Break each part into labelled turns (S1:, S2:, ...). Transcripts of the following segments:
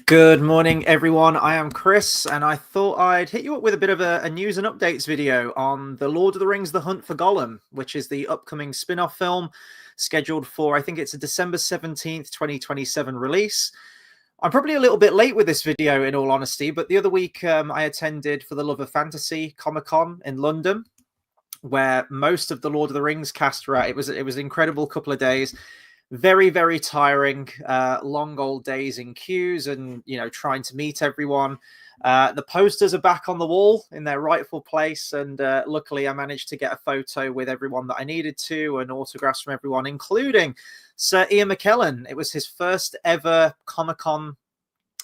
S1: Good morning, everyone. I am Chris, and I thought I'd hit you up with a bit of a news and updates video on The Lord of the Rings: The Hunt for Gollum, which is the upcoming spin-off film scheduled for, I think it's a December 17th, 2027 release. I'm probably a little bit late with this video, in all honesty, but the other week I attended For the Love of Fantasy Comic-Con in London, where most of the Lord of the Rings cast were at. It was an incredible couple of days. Very, very tiring, long old days in queues and, trying to meet everyone. The posters are back on the wall in their rightful place. And luckily, I managed to get a photo with everyone that I needed to and autographs from everyone, including Sir Ian McKellen. It was his first ever Comic-Con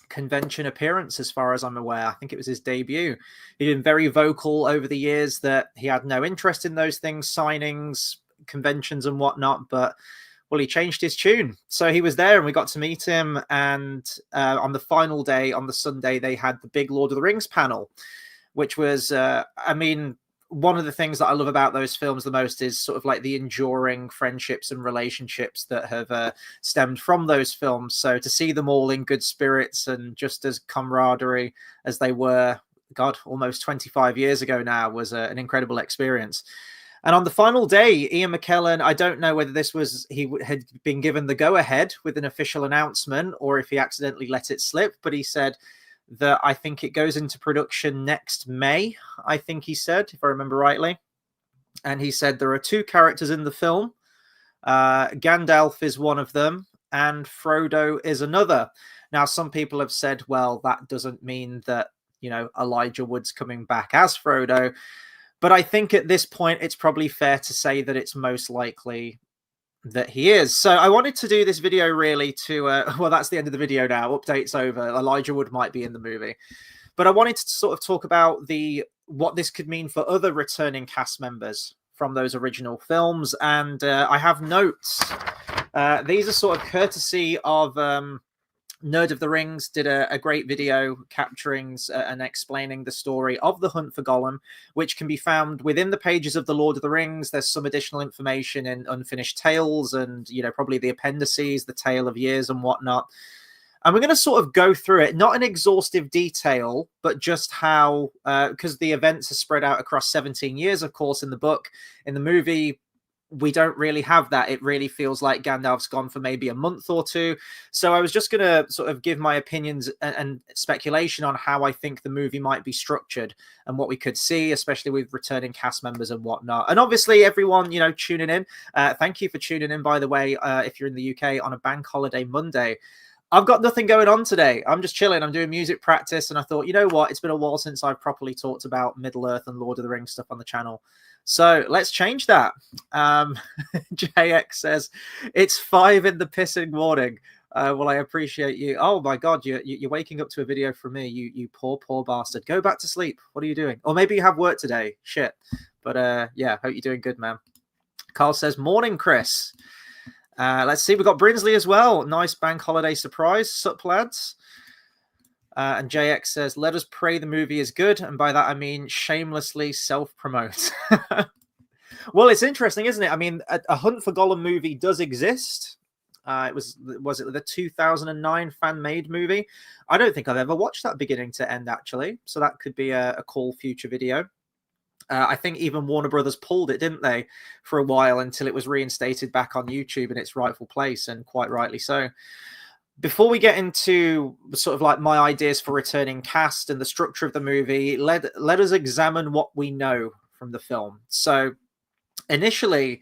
S1: convention appearance, as far as I'm aware. I think it was his debut. He'd been very vocal over the years that he had no interest in those things, signings, conventions and whatnot, but well, he changed his tune. So he was there and we got to meet him. And on the final day, on the Sunday, they had the big Lord of the Rings panel, which was, one of the things that I love about those films the most is sort of like the enduring friendships and relationships that have stemmed from those films. So to see them all in good spirits and just as camaraderie as they were, God, almost 25 years ago now, was an incredible experience. And on the final day, Ian McKellen, I don't know whether he had been given the go-ahead with an official announcement or if he accidentally let it slip, but he said that I think it goes into production next May, I think he said, if I remember rightly. And he said there are two characters in the film. Gandalf is one of them and Frodo is another. Now, some people have said, well, that doesn't mean that, Elijah Wood's coming back as Frodo. But I think at this point, it's probably fair to say that it's most likely that he is. So I wanted to do this video really to, well, that's the end of the video now. Update's over. Elijah Wood might be in the movie. But I wanted to sort of talk about what this could mean for other returning cast members from those original films. And I have notes. These are sort of courtesy of Nerd of the Rings. Did a great video capturing and explaining the story of the Hunt for Gollum, which can be found within the pages of the Lord of the Rings. There's some additional information in Unfinished Tales and, probably the appendices, the Tale of Years and whatnot. And we're going to sort of go through it, not in exhaustive detail, but just how, because the events are spread out across 17 years, of course, in the book. In the movie, we don't really have that. It really feels like Gandalf's gone for maybe a month or two. So I was just going to sort of give my opinions and speculation on how I think the movie might be structured and what we could see, especially with returning cast members and whatnot. And obviously everyone, tuning in. Thank you for tuning in, by the way, if you're in the UK on a bank holiday Monday. I've got nothing going on today. I'm just chilling. I'm doing music practice. And I thought, you know what? It's been a while since I've properly talked about Middle-earth and Lord of the Rings stuff on the channel. So let's change that. JX says, it's 5 in the pissing morning. Well, I appreciate you. Oh, my God, you're waking up to a video from me. You poor bastard. Go back to sleep. What are you doing? Or maybe you have work today. Shit. But yeah, hope you're doing good, man. Carl says, morning, Chris. Let's see. We've got Brinsley as well. Nice bank holiday surprise. Sup, lads? And JX says, let us pray the movie is good. And by that, I mean shamelessly self-promote. Well, it's interesting, isn't it? I mean, a Hunt for Gollum movie does exist. Was it the 2009 fan-made movie? I don't think I've ever watched that beginning to end, actually. So that could be a cool future video. I think even Warner Brothers pulled it, didn't they, for a while until it was reinstated back on YouTube in its rightful place, and quite rightly so. Before we get into sort of like my ideas for returning cast and the structure of the movie, let us examine what we know from the film. So initially,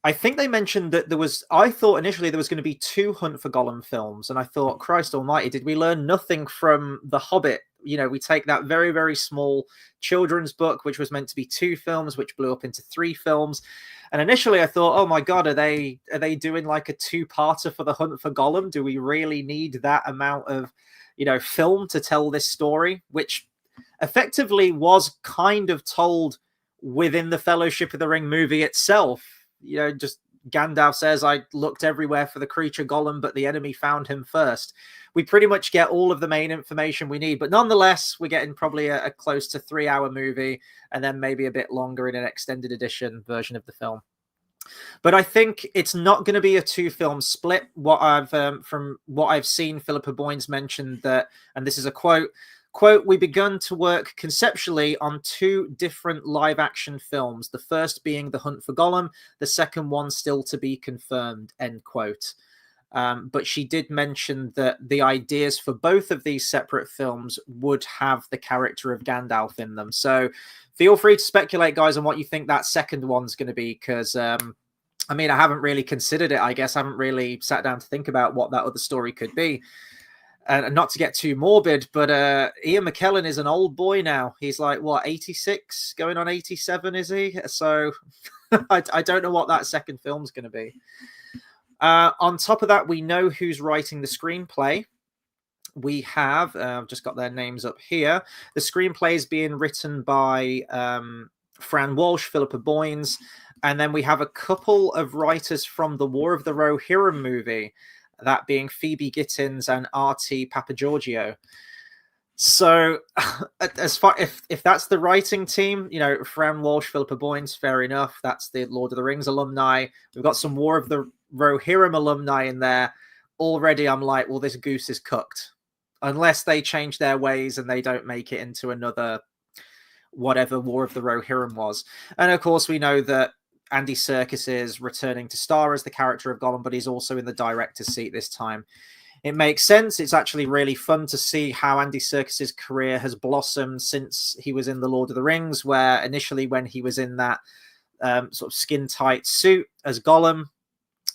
S1: I think they mentioned that I thought initially there was going to be 2 Hunt for Gollum films. And I thought, Christ almighty, did we learn nothing from The Hobbit? We take that very, very small children's book, which was meant to be 2 films, which blew up into 3 films. And initially I thought, oh my God, are they doing like a 2-parter for the Hunt for Gollum? Do we really need that amount of, film to tell this story, which effectively was kind of told within the Fellowship of the Ring movie itself? Just Gandalf says, I looked everywhere for the creature Gollum, but the enemy found him first. We pretty much get all of the main information we need, but nonetheless, we're getting probably a close to 3-hour movie and then maybe a bit longer in an extended edition version of the film. But I think it's not going to be a 2-film split. What I've from what I've seen, Philippa Boynes mentioned that, and this is a quote, "We begun to work conceptually on 2 different live-action films, the first being The Hunt for Gollum, the second one still to be confirmed," end quote. But she did mention that the ideas for both of these separate films would have the character of Gandalf in them. So feel free to speculate, guys, on what you think that second one's going to be, because I mean, I haven't really considered it, I guess. I haven't really sat down to think about what that other story could be. And not to get too morbid, but Ian McKellen is an old boy now. He's like, what, 86, going on 87, is he? So I don't know what that second film's going to be. On top of that, we know who's writing the screenplay. We have, I've just got their names up here. The screenplay is being written by Fran Walsh, Philippa Boynes, and then we have a couple of writers from the War of the Rohirrim movie, that being Phoebe Gittins and R.T. Papagiorgio. So, as far if that's the writing team, you know, Fran Walsh, Philippa Boynes, fair enough. That's the Lord of the Rings alumni. We've got some War of the Rohirrim alumni in there. Already, I'm like, well, this goose is cooked, unless they change their ways and they don't make it into another whatever War of the Rohirrim was. And of course, we know that Andy Serkis is returning to star as the character of Gollum, but he's also in the director's seat this time. It makes sense. It's actually really fun to see how Andy Serkis's career has blossomed since he was in The Lord of the Rings, where initially when he was in that sort of skin-tight suit as Gollum,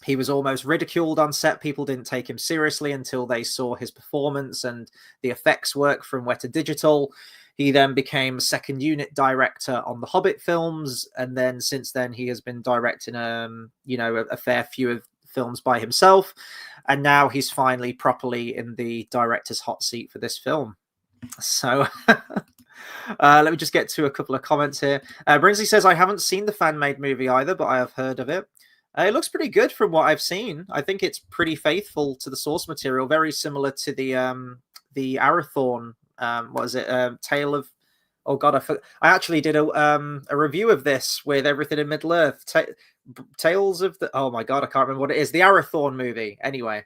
S1: he was almost ridiculed on set. People didn't take him seriously until they saw his performance and the effects work from Weta Digital. He then became second unit director on the Hobbit films, and then since then he has been directing a fair few of films by himself, and now he's finally properly in the director's hot seat for this film. So let me just get to a couple of comments here. Brinsley says, I haven't seen the fan-made movie either, but I have heard of it. It looks pretty good from what I've seen. I think it's pretty faithful to the source material, very similar to the Arathorn. What is it? Tale of... Oh God, I actually did a review of this with everything in Middle Earth. Tales of the... Oh my God, I can't remember what it is. The Arathorn movie. Anyway.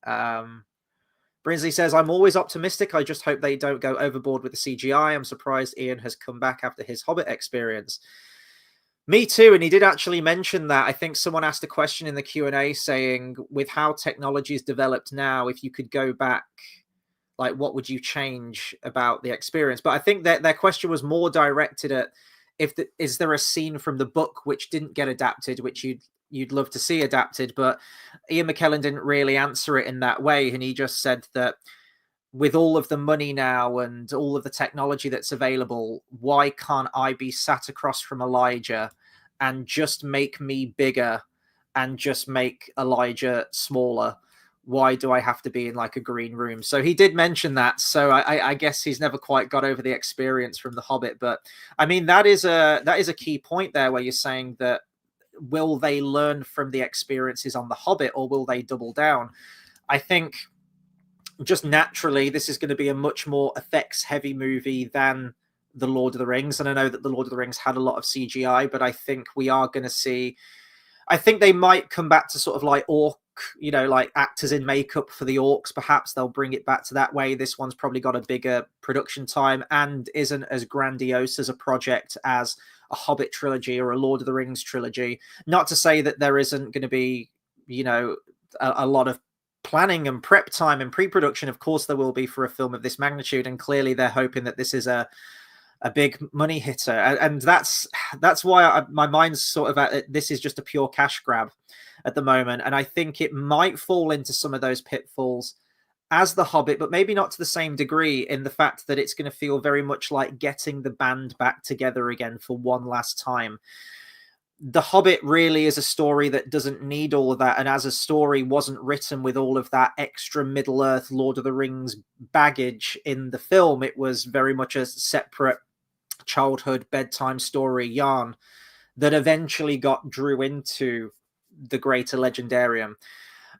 S1: Brinsley says, I'm always optimistic. I just hope they don't go overboard with the CGI. I'm surprised Ian has come back after his Hobbit experience. Me too, and he did actually mention that. I think someone asked a question in the Q&A saying, with how technology is developed now, if you could go back, like, what would you change about the experience? But I think that their question was more directed at, is there a scene from the book which didn't get adapted, which you'd love to see adapted? But Ian McKellen didn't really answer it in that way, and he just said that with all of the money now and all of the technology that's available, why can't I be sat across from Elijah and just make me bigger and just make Elijah smaller? Why do I have to be in like a green room? So he did mention that. So I guess he's never quite got over the experience from The Hobbit. But I mean, that is a key point there where you're saying that, will they learn from the experiences on The Hobbit or will they double down? I think just naturally, this is going to be a much more effects heavy movie than The Lord of the Rings. And I know that The Lord of the Rings had a lot of CGI, but I think we are going to see, I think they might come back to sort of like orc, like actors in makeup for the orcs. Perhaps they'll bring it back to that way. This one's probably got a bigger production time and isn't as grandiose as a project as a Hobbit trilogy or a Lord of the Rings trilogy. Not to say that there isn't going to be, a lot of planning and prep time and pre-production. Of course there will be for a film of this magnitude, and clearly they're hoping that this is a big money hitter, and that's why my mind's sort of at, this is just a pure cash grab at the moment. And I think it might fall into some of those pitfalls as The Hobbit, but maybe not to the same degree, in the fact that it's going to feel very much like getting the band back together again for one last time. The Hobbit really is a story that doesn't need all of that, and as a story wasn't written with all of that extra Middle-earth Lord of the Rings baggage in the film. It was very much a separate childhood bedtime story yarn that eventually drew into the greater legendarium.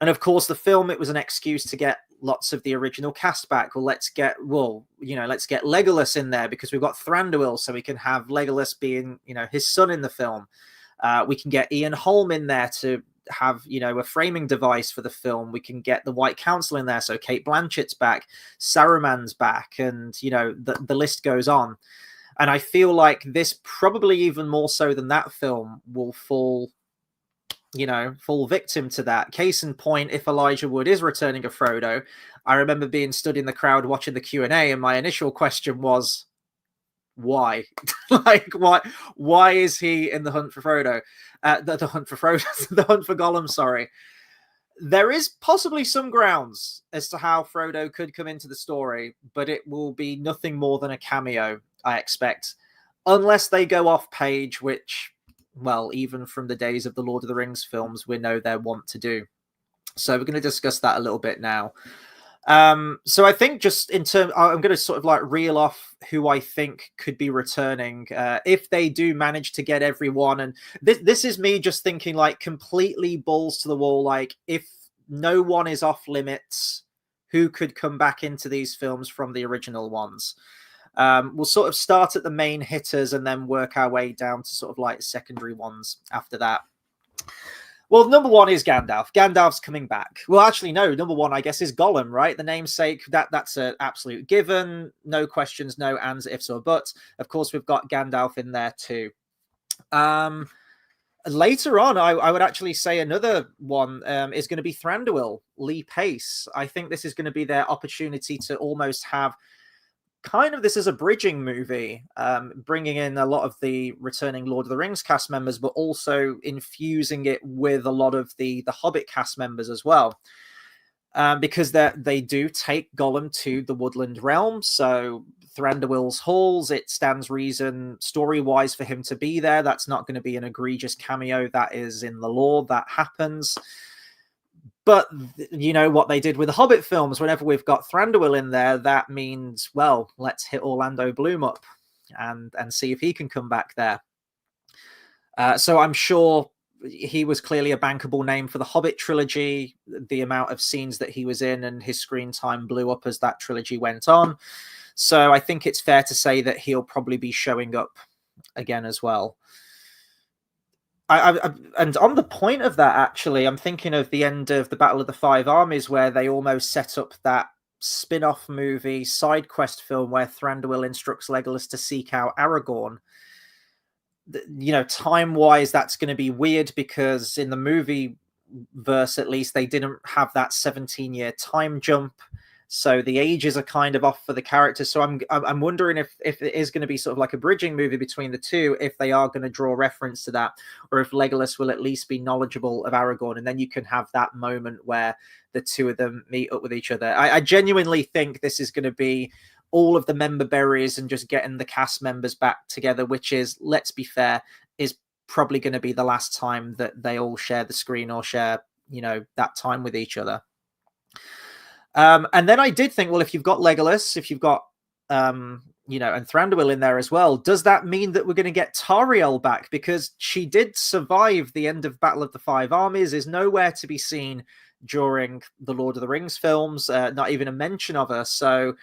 S1: And of course, the film, it was an excuse to get lots of the original cast back. Well, let's get Legolas in there because we've got Thranduil, so we can have Legolas being, his son in the film. We can get Ian Holm in there to have, you know, a framing device for the film. We can get the White Council in there, so Kate Blanchett's back, Saruman's back, and, you know, the list goes on. And I feel like this, probably even more so than that film, will fall victim to that. Case in point, if Elijah Wood is returning a Frodo, I remember being stood in the crowd watching the Q&A, and my initial question was, why? Like, why is he in the hunt for Frodo? The hunt for Frodo, the hunt for Gollum, sorry. There is possibly some grounds as to how Frodo could come into the story, but it will be nothing more than a cameo, I expect. Unless they go off page, which, well, even from the days of the Lord of the Rings films, we know they're wont to do. So we're going to discuss that a little bit now. So I think just in terms, I'm going to sort of like reel off who I think could be returning if they do manage to get everyone. And this is me just thinking like completely balls to the wall. Like, if no one is off limits, who could come back into these films from the original ones? We'll sort of start at the main hitters and then work our way down to sort of like secondary ones after that. Well, number one is Gandalf. Gandalf's coming back. Well, actually, no. Number one, I guess, is Gollum, right? The namesake. That's an absolute given. No questions, no ands, ifs, or buts. Of course, we've got Gandalf in there too. Later on, I would actually say another one is going to be Thranduil, Lee Pace. I think this is going to be their opportunity to almost have kind of this is a bridging movie, bringing in a lot of the returning Lord of the Rings cast members, but also infusing it with a lot of the Hobbit cast members as well. Because they do take Gollum to the Woodland Realm, so Thranduil's halls, it stands reason story-wise for him to be there. That's not going to be an egregious cameo. That is in the lore. That happens. But you know what they did with the Hobbit films, whenever we've got Thranduil in there, that means, well, let's hit Orlando Bloom up and see if he can come back there. So I'm sure he was clearly a bankable name for the Hobbit trilogy. The amount of scenes that he was in and his screen time blew up as that trilogy went on. So I think it's fair to say that he'll probably be showing up again as well. And on the point of that, actually, I'm thinking of the end of the Battle of the Five Armies, where they almost set up that spin-off movie side quest film where Thranduil instructs Legolas to seek out Aragorn. You know, time-wise, that's going to be weird because in the movie verse, at least, they didn't have that 17-year time jump. So the ages are kind of off for the characters. So I'm wondering if it is going to be sort of like a bridging movie between the two, if they are going to draw reference to that, or if Legolas will at least be knowledgeable of Aragorn, and then you can have that moment where the two of them meet up with each other. I genuinely think this is going to be all of the member berries and just getting the cast members back together, which is, let's be fair, is probably going to be the last time that they all share the screen or share, you know, that time with each other. And then I did think, well, if you've got Legolas, if you've got, you know, and Thranduil in there as well, does that mean that we're going to get Tariel back? Because she did survive the end of Battle of the Five Armies, is nowhere to be seen during the Lord of the Rings films, not even a mention of her. So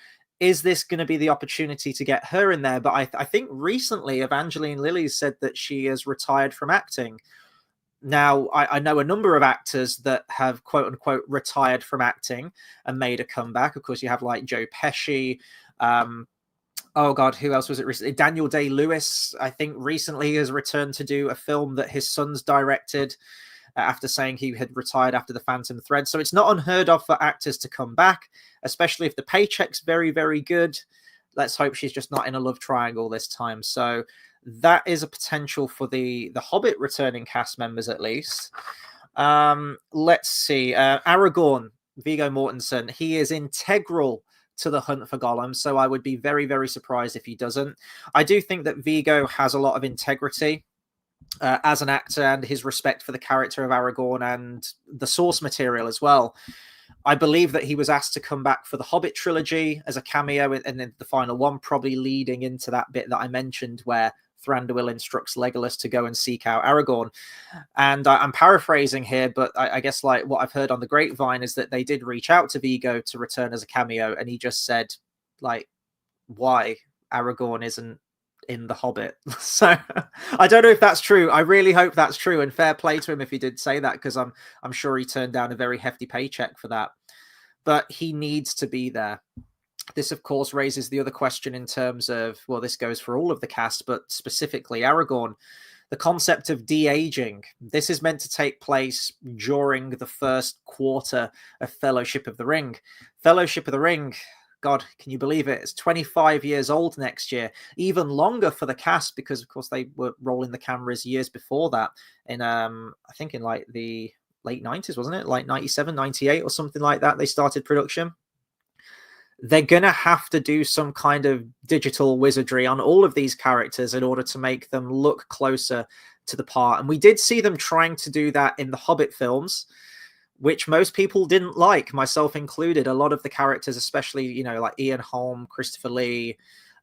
S1: is this going to be the opportunity to get her in there? But I think recently Evangeline Lilly said that she has retired from acting. Now, I know a number of actors that have, quote unquote, retired from acting and made a comeback. Of course, you have like Joe Pesci. Oh, God, who else was it recently? Daniel Day-Lewis, I think, recently has returned to do a film that his son's directed after saying he had retired after The Phantom Thread. So it's not unheard of for actors to come back, especially if the paycheck's very, very good. Let's hope she's just not in a love triangle this time. So that is a potential for the Hobbit returning cast members, at least. Let's see. Aragorn, Viggo Mortensen, he is integral to the hunt for Gollum, so I would be very, very surprised if he doesn't. I do think that Viggo has a lot of integrity as an actor, and his respect for the character of Aragorn and the source material as well. I believe that he was asked to come back for the Hobbit trilogy as a cameo, and then the final one, probably leading into that bit that I mentioned where Thranduil instructs Legolas to go and seek out Aragorn. And I'm paraphrasing here, but I guess like what I've heard on the grapevine is that they did reach out to Viggo to return as a cameo, and he just said, like, why Aragorn isn't in The Hobbit. So I don't know if that's true. I really hope that's true, and fair play to him if he did say that, because I'm sure he turned down a very hefty paycheck for that. But he needs to be there. This, of course, raises the other question in terms of, well, this goes for all of the cast, but specifically Aragorn, the concept of de-aging. This is meant to take place during the first quarter of Fellowship of the Ring. Fellowship of the Ring, God, can you believe it? It's 25 years old next year. Even longer for the cast, because, of course, they were rolling the cameras years before that. In, I think in like the late 90s, wasn't it? Like 97, 98 or something like that, they started production. They're going to have to do some kind of digital wizardry on all of these characters in order to make them look closer to the part. And we did see them trying to do that in the Hobbit films, which most people didn't like, myself included. A lot of the characters, especially, you know, like Ian Holm, Christopher Lee,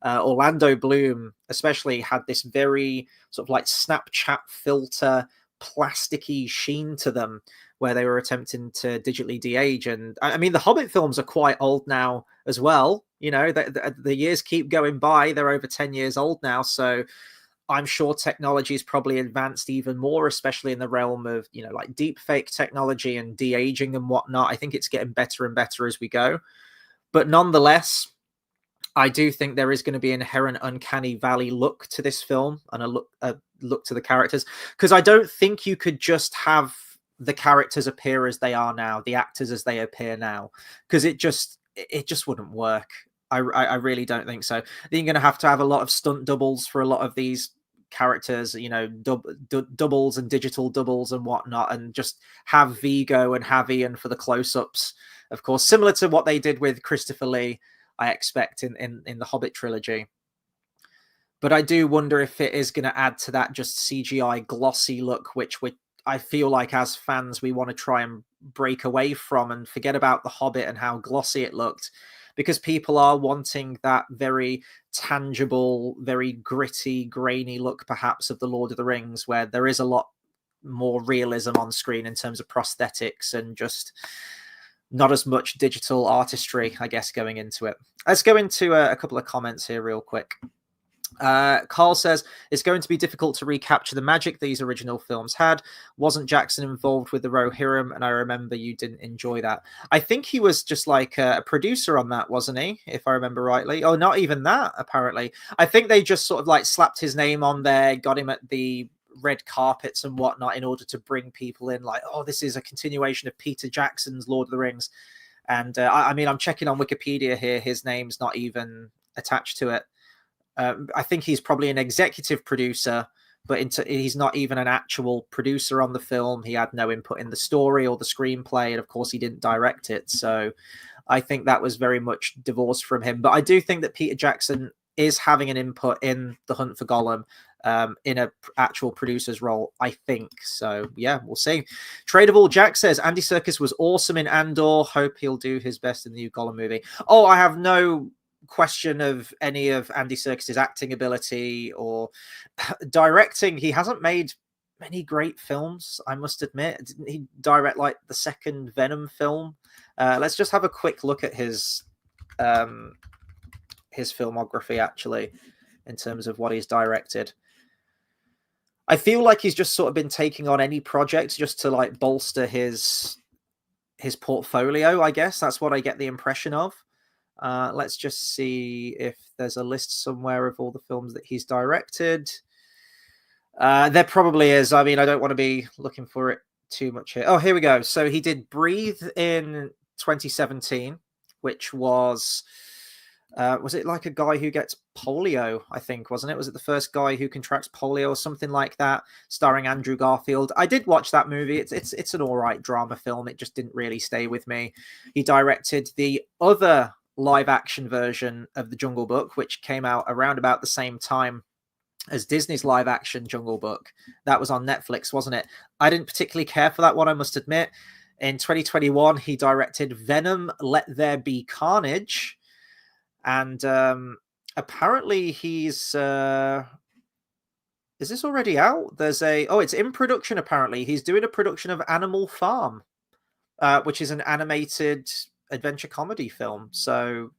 S1: Orlando Bloom, especially, had this very sort of like Snapchat filter, plasticky sheen to them, where they were attempting to digitally de-age. And I mean, the Hobbit films are quite old now as well. You know, the years keep going by. They're over 10 years old now. So I'm sure technology is probably advanced even more, especially in the realm of, you know, like deep fake technology and de-aging and whatnot. I think it's getting better and better as we go. But nonetheless, I do think there is going to be an inherent uncanny valley look to this film, and a look to the characters, because I don't think you could just have the characters appear as they are now, the actors as they appear now, because it just wouldn't work. I really don't think so. Then you're going to have a lot of stunt doubles for a lot of these characters, you know, doubles and digital doubles and whatnot, and just have Vigo and have Ian for the close-ups, of course, similar to what they did with Christopher Lee, I expect, in the Hobbit trilogy. But I do wonder if it is going to add to that just CGI glossy look, which I feel like as fans we want to try and break away from and forget about the Hobbit and how glossy it looked, because people are wanting that very tangible, very gritty, grainy look perhaps of the Lord of the Rings, where there is a lot more realism on screen in terms of prosthetics and just not as much digital artistry, I guess, going into it. Let's go into a couple of comments here real quick. Carl says, it's going to be difficult to recapture the magic these original films had. Wasn't Jackson involved with the Rohirrim? And I remember you didn't enjoy that. I think he was just like a producer on that, wasn't he? If I remember rightly. Oh, not even that, apparently. I think they just sort of like slapped his name on there, got him at the red carpets and whatnot in order to bring people in, like, oh, this is a continuation of Peter Jackson's Lord of the Rings. And I mean, I'm checking on Wikipedia here. His name's not even attached to it. I think he's probably an executive producer, but he's not even an actual producer on the film. He had no input in the story or the screenplay, and of course he didn't direct it. So I think that was very much divorced from him. But I do think that Peter Jackson is having an input in The Hunt for Gollum, in an actual producer's role, I think. So yeah, we'll see. Tradable Jack says, Andy Serkis was awesome in Andor. Hope he'll do his best in the new Gollum movie. Oh, I have no question of any of Andy Serkis's acting ability or directing. He hasn't made many great films, I must admit. Didn't he direct like the second Venom film? Let's just have a quick look at his filmography, actually, in terms of what he's directed. I feel like he's just sort of been taking on any project just to like bolster his portfolio, I guess. That's what I get the impression of. Let's just see if there's a list somewhere of all the films that he's directed. There probably is. I mean, I don't want to be looking for it too much here. Oh, here we go. So he did Breathe in 2017, which was it like a guy who gets polio, I think, wasn't it? Was it the first guy who contracts polio or something like that, starring Andrew Garfield? I did watch that movie. It's an all right drama film. It just didn't really stay with me. He directed the other live action version of The Jungle Book, which came out around about the same time as Disney's live action Jungle Book. That was on Netflix, wasn't it? I didn't particularly care for that one, I must admit. In 2021, he directed Venom, Let There Be Carnage. And apparently he's... is this already out? It's in production, apparently. He's doing a production of Animal Farm, which is an animated adventure comedy film. So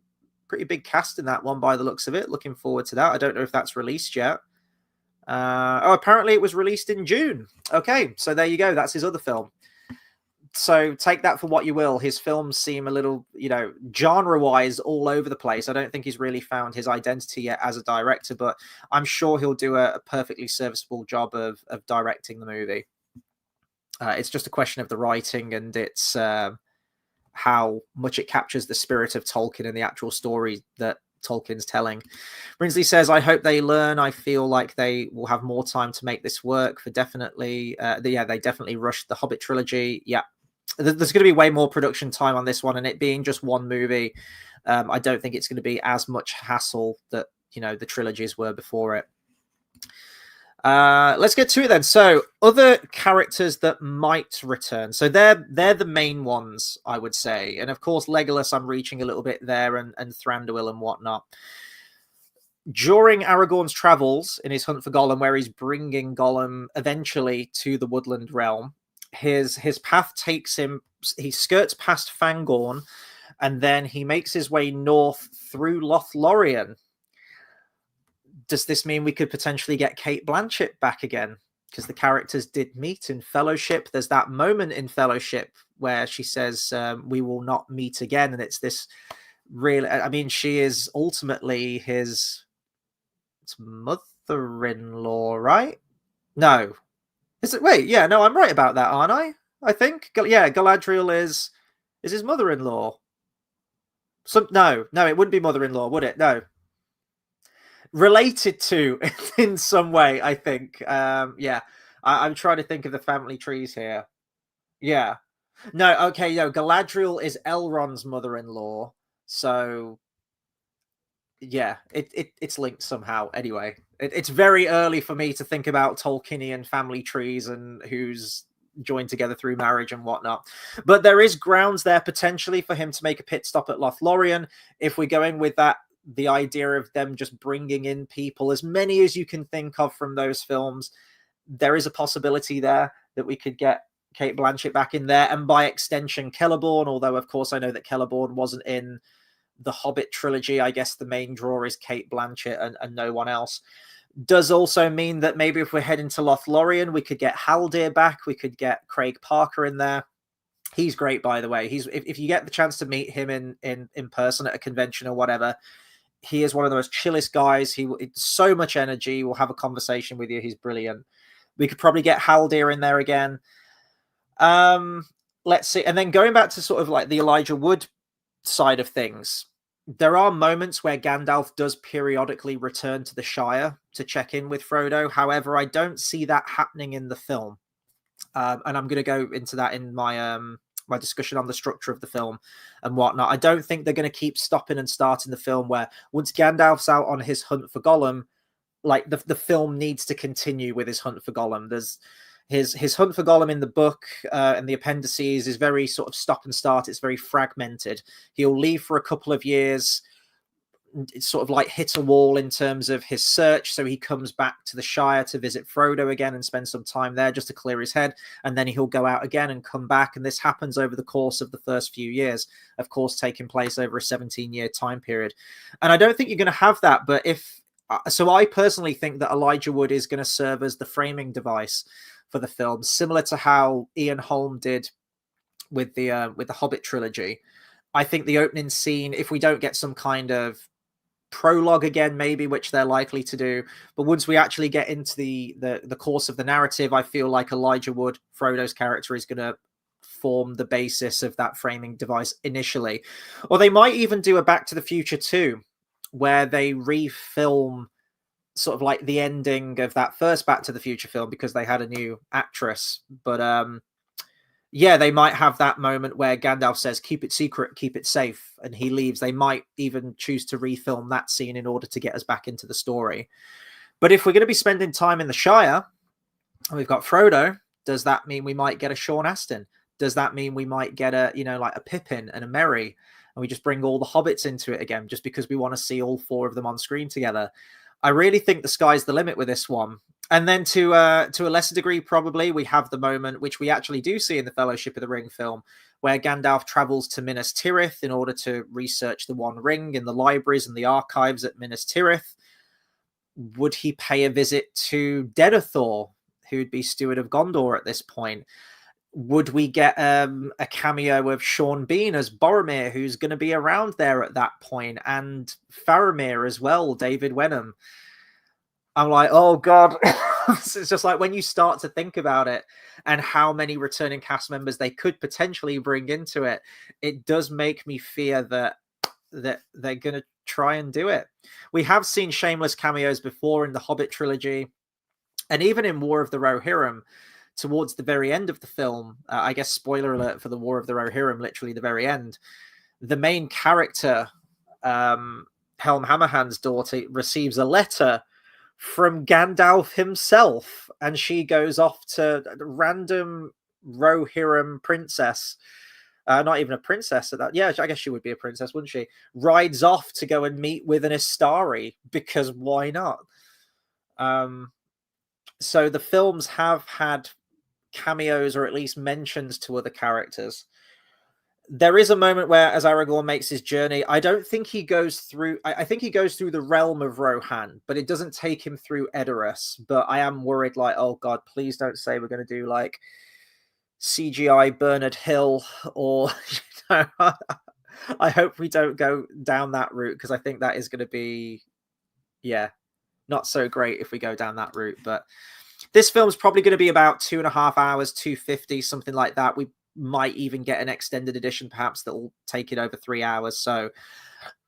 S1: pretty big cast in that one by the looks of it. Looking forward to that. I don't know if that's released yet. Apparently it was released in June. Okay, so there you go. That's his other film. So take that for what you will. His films seem a little, genre-wise all over the place. I don't think he's really found his identity yet as a director, but I'm sure he'll do a perfectly serviceable job of directing the movie. It's just a question of the writing, and it's how much it captures the spirit of Tolkien and the actual story that Tolkien's telling. Brinsley says, I hope they learn. I feel like they will have more time to make this work for definitely. They definitely rushed the Hobbit trilogy. Yeah. There's going to be way more production time on this one, and it being just one movie, I don't think it's going to be as much hassle that the trilogies were before it. Let's get to it then. So, other characters that might return. So they're the main ones, I would say, and of course Legolas. I'm reaching a little bit there, and Thranduil and whatnot. During Aragorn's travels in his hunt for Gollum, where he's bringing Gollum eventually to the Woodland Realm, his path takes him, he skirts past Fangorn, and then he makes his way north through Lothlorien. Does this mean we could potentially get Cate Blanchett back again? Because the characters did meet in Fellowship. There's that moment in Fellowship where she says, we will not meet again. And it's this really, I mean, she is ultimately his mother-in-law, right? No. Is it? Wait, yeah, no, I'm right about that, aren't I? I think, yeah, Galadriel is his mother-in-law. No, it wouldn't be mother-in-law, would it? No. Related to in some way, I think. Yeah, I'm trying to think of the family trees here. Yeah. No, okay, Galadriel is Elrond's mother-in-law, so yeah, it's linked somehow. Anyway, it's very early for me to think about Tolkienian family trees and who's joined together through marriage and whatnot. But there is grounds there potentially for him to make a pit stop at Lothlorien. If we're going with that, the idea of them just bringing in people, as many as you can think of from those films, there is a possibility there that we could get Cate Blanchett back in there, and by extension Celeborn, although of course I know that Celeborn wasn't in the Hobbit trilogy. I guess the main draw is Cate Blanchett and no one else. Does also mean that maybe if we're heading to Lothlorien, we could get Haldir back, we could get Craig Parker in there. He's great, by the way. He's if you get the chance to meet him in person at a convention or whatever, he is one of the most chillest guys. So much energy. We'll have a conversation with you. He's brilliant. We could probably get Haldir in there again. Let's see. And then going back to sort of like the Elijah Wood side of things, there are moments where Gandalf does periodically return to the Shire to check in with Frodo. However, I don't see that happening in the film. And I'm going to go into that in my my discussion on the structure of the film and whatnot. I don't think they're going to keep stopping and starting the film where once Gandalf's out on his hunt for Gollum, like the film needs to continue with his hunt for Gollum. There's his hunt for Gollum in the book and the appendices is very sort of stop and start. It's very fragmented. He'll leave for a couple of years. It's sort of like hit a wall in terms of his search. So he comes back to the Shire to visit Frodo again and spend some time there just to clear his head. And then he'll go out again and come back. And this happens over the course of the first few years, of course, taking place over a 17-year time period. And I don't think you're going to have that. But so I personally think that Elijah Wood is going to serve as the framing device for the film, similar to how Ian Holm did with the Hobbit trilogy. I think the opening scene, if we don't get some kind of prologue again, maybe, which they're likely to do, but once we actually get into the course of the narrative, I feel like Elijah Wood, Frodo's character, is going to form the basis of that framing device initially. Or they might even do a Back to the Future 2, where they refilm sort of like the ending of that first Back to the Future film because they had a new actress. But yeah, they might have that moment where Gandalf says, keep it secret, keep it safe, and he leaves. They might even choose to refilm that scene in order to get us back into the story. But if we're going to be spending time in the Shire, and we've got Frodo, does that mean we might get a Sean Astin? Does that mean we might get like a Pippin and a Merry, and we just bring all the hobbits into it again, just because we want to see all four of them on screen together? I really think the sky's the limit with this one. And then to a lesser degree, probably, we have the moment, which we actually do see in the Fellowship of the Ring film, where Gandalf travels to Minas Tirith in order to research the One Ring in the libraries and the archives at Minas Tirith. Would he pay a visit to Denethor, who'd be Steward of Gondor at this point? Would we get a cameo of Sean Bean as Boromir, who's going to be around there at that point, and Faramir as well, David Wenham? I'm like, oh God. It's just like when you start to think about it and how many returning cast members they could potentially bring into it, it does make me fear that they're going to try and do it. We have seen shameless cameos before in the Hobbit trilogy, and even in War of the Rohirrim, towards the very end of the film. I guess spoiler alert for the War of the Rohirrim, literally the very end. The main character, Helm Hammerhand's daughter, receives a letter from Gandalf himself, and she goes off to a random Rohirrim princess. Not even a princess at that. Yeah, I guess she would be a princess, wouldn't she? Rides off to go and meet with an Istari, because why not? So the films have had cameos or at least mentions to other characters. There is a moment where, as Aragorn makes his journey, I don't think he goes through. I think he goes through the realm of Rohan, but it doesn't take him through Edoras. But I am worried, like, oh God, please don't say we're going to do like CGI Bernard Hill, or you know, I hope we don't go down that route, because I think that is going to be, yeah, not so great if we go down that route. But this film's probably going to be about 2.5 hours, 250, something like that. We might even get an extended edition, perhaps, that will take it over 3 hours. So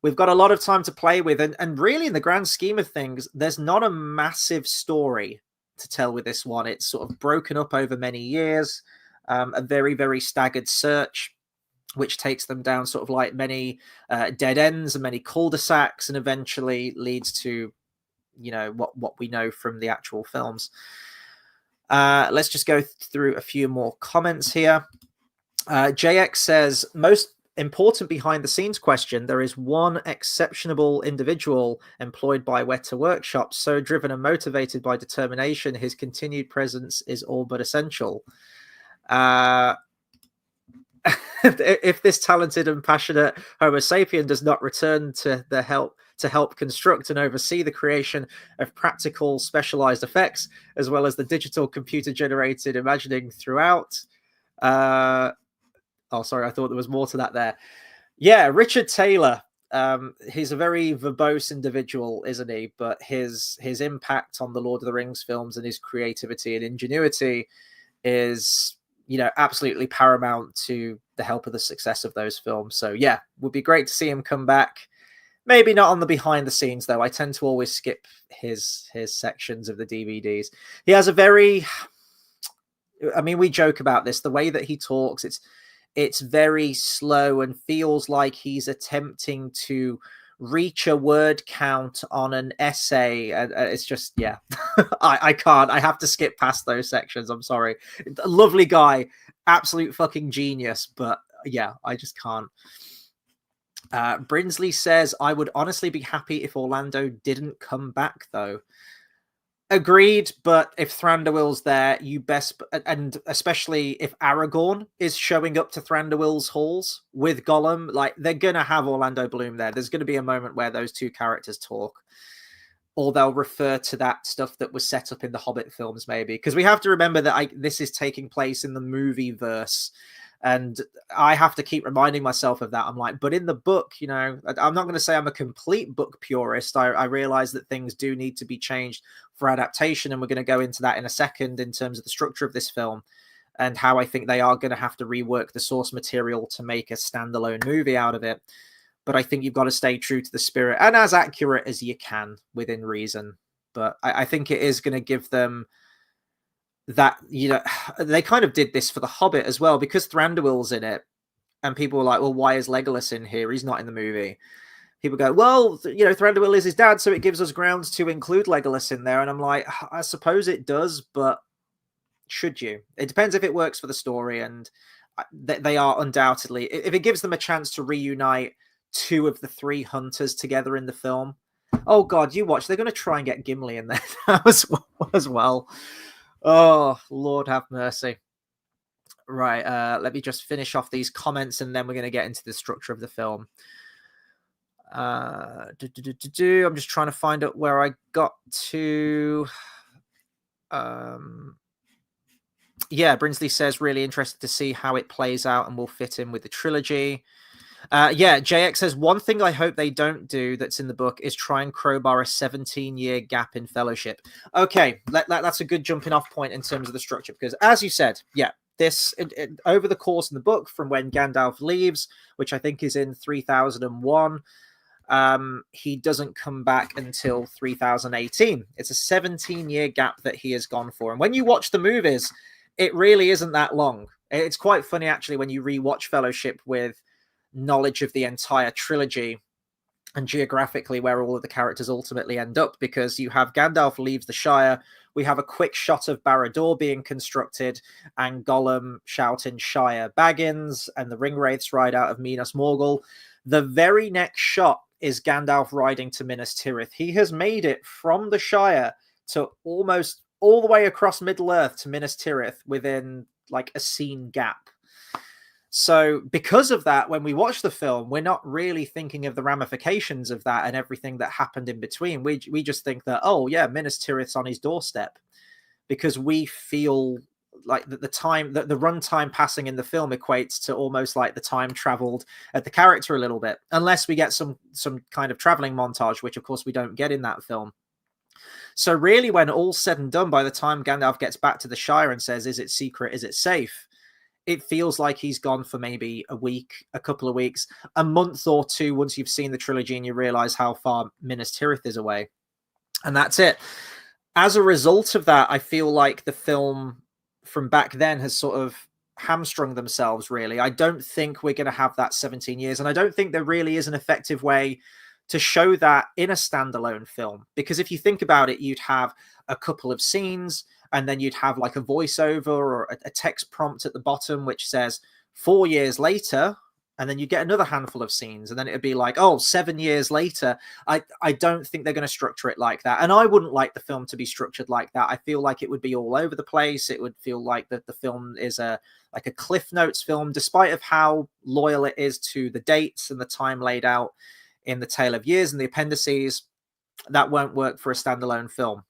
S1: we've got a lot of time to play with. And really, in the grand scheme of things, there's not a massive story to tell with this one. It's sort of broken up over many years, a very, very staggered search, which takes them down sort of like many dead ends and many cul-de-sacs, and eventually leads to, you know, what we know from the actual films. Let's just go through a few more comments here. JX says, most important behind the scenes question, there is one exceptional individual employed by Weta Workshop, so driven and motivated by determination, his continued presence is all but essential. If this talented and passionate Homo sapien does not return to help construct and oversee the creation of practical specialized effects, as well as the digital computer generated imagining throughout, oh, sorry, I thought there was more to that there. Yeah, Richard Taylor. He's a very verbose individual, isn't he? But his impact on the Lord of the Rings films and his creativity and ingenuity is, you know, absolutely paramount to the help of the success of those films. So yeah, would be great to see him come back. Maybe not on the behind the scenes, though. I tend to always skip his sections of the DVDs. He has a very, I mean, we joke about this, the way that he talks, it's very slow and feels like he's attempting to reach a word count on an essay. It's just, yeah, I can't. I have to skip past those sections. I'm sorry. Lovely guy, absolute fucking genius, but yeah, I just can't. Brinsley says, I would honestly be happy if Orlando didn't come back, though. Agreed, but if Thranduil's there, you best, and especially if Aragorn is showing up to Thranduil's halls with Gollum, like, they're gonna have Orlando Bloom there. There's gonna be a moment where those two characters talk, or they'll refer to that stuff that was set up in the Hobbit films, maybe, because we have to remember that this is taking place in the movie verse. And I have to keep reminding myself of that. I'm like, but in the book, you know, I'm not going to say I'm a complete book purist. I realize that things do need to be changed for adaptation. And we're going to go into that in a second in terms of the structure of this film and how I think they are going to have to rework the source material to make a standalone movie out of it. But I think you've got to stay true to the spirit and as accurate as you can within reason. But I think it is going to give them that, you know, they kind of did this for The Hobbit as well, because Thranduil's in it, and people were like, well, why is Legolas in here? He's not in the movie. People go, well, you know, Thranduil is his dad, so it gives us grounds to include Legolas in there. And I'm like, I suppose it does, but should you? It depends if it works for the story, and they are undoubtedly, if it gives them a chance to reunite two of the three hunters together in the film, Oh God, you watch. They're going to try and get Gimli in there as well. Oh Lord, have mercy. Right, let me just finish off these comments, and then we're going to get into the structure of the film. I'm just trying to find out where I got to. Yeah, Brinsley says really interested to see how it plays out and will fit in with the trilogy. Yeah, JX says one thing I hope they don't do that's in the book is try and crowbar a 17-year gap in Fellowship. Okay, that's a good jumping off point in terms of the structure, because as you said, yeah, this over the course of the book from when Gandalf leaves, which I think is in 3001, he doesn't come back until 3018. It's a 17-year gap that he has gone for. And when you watch the movies, it really isn't that long. It's quite funny, actually, when you rewatch Fellowship with knowledge of the entire trilogy and geographically where all of the characters ultimately end up, because you have Gandalf leaves the Shire, we have a quick shot of Barad-dûr being constructed and Gollum shouting Shire Baggins, and the Ringwraiths ride out of Minas Morgul. The very next shot is Gandalf riding to Minas Tirith. He has made it from the Shire to almost all the way across Middle-earth to Minas Tirith within like a scene gap. So because of that, when we watch the film, we're not really thinking of the ramifications of that and everything that happened in between. We just think that, oh yeah, Minas Tirith's on his doorstep, because we feel like the runtime passing in the film equates to almost like the time traveled at the character a little bit, unless we get some kind of traveling montage, which of course we don't get in that film. So really, when all's said and done, by the time Gandalf gets back to the Shire and says, is it secret, is it safe, it feels like he's gone for maybe a week, a couple of weeks, a month or two once you've seen the trilogy and you realize how far Minas Tirith is away. And that's it. As a result of that, I feel like the film from back then has sort of hamstrung themselves, really. I don't think we're going to have that 17 years. And I don't think there really is an effective way to show that in a standalone film. Because if you think about it, you'd have a couple of scenes, and then you'd have like a voiceover or a text prompt at the bottom which says 4 years later, and then you get another handful of scenes, and then it'd be like, oh, 7 years later. I don't think they're going to structure it like that. And I wouldn't like the film to be structured like that. I feel like it would be all over the place. It would feel like that the film is like a Cliff Notes film, despite of how loyal it is to the dates and the time laid out in the Tale of Years and the appendices. That won't work for a standalone film.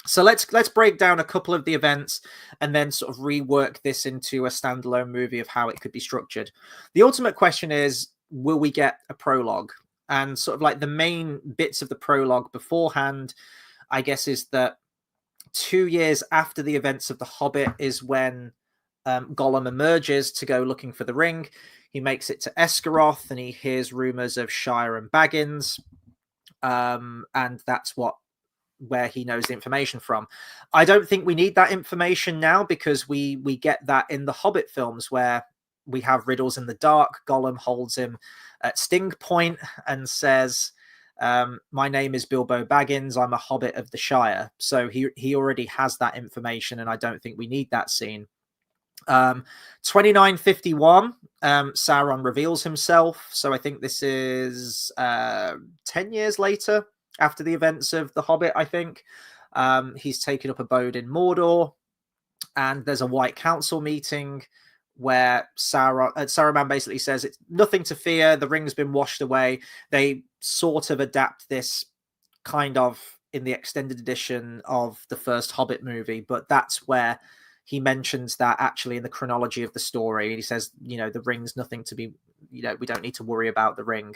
S1: So let's break down a couple of the events and then sort of rework this into a standalone movie of how it could be structured. The ultimate question is, will we get a prologue? And sort of like the main bits of the prologue beforehand, I guess, is that 2 years after the events of The Hobbit is when Gollum emerges to go looking for the ring. He makes it to Esgaroth and he hears rumors of Shire and Baggins. And that's where he knows the information from. I don't think we need that information now, because we get that in the Hobbit films, where we have riddles in the dark. Gollum holds him at sting point and says, my name is Bilbo Baggins, I'm a Hobbit of the Shire. So he already has that information, and I don't think we need that scene. 2951, Sauron reveals himself. So I think this is 10 years later, after the events of The Hobbit, I think. He's taken up abode in Mordor, and there's a White Council meeting where Saruman basically says it's nothing to fear, the ring's been washed away. They sort of adapt this kind of in the extended edition of the first Hobbit movie, but that's where he mentions that actually in the chronology of the story. He says, the ring's nothing to be, we don't need to worry about the ring.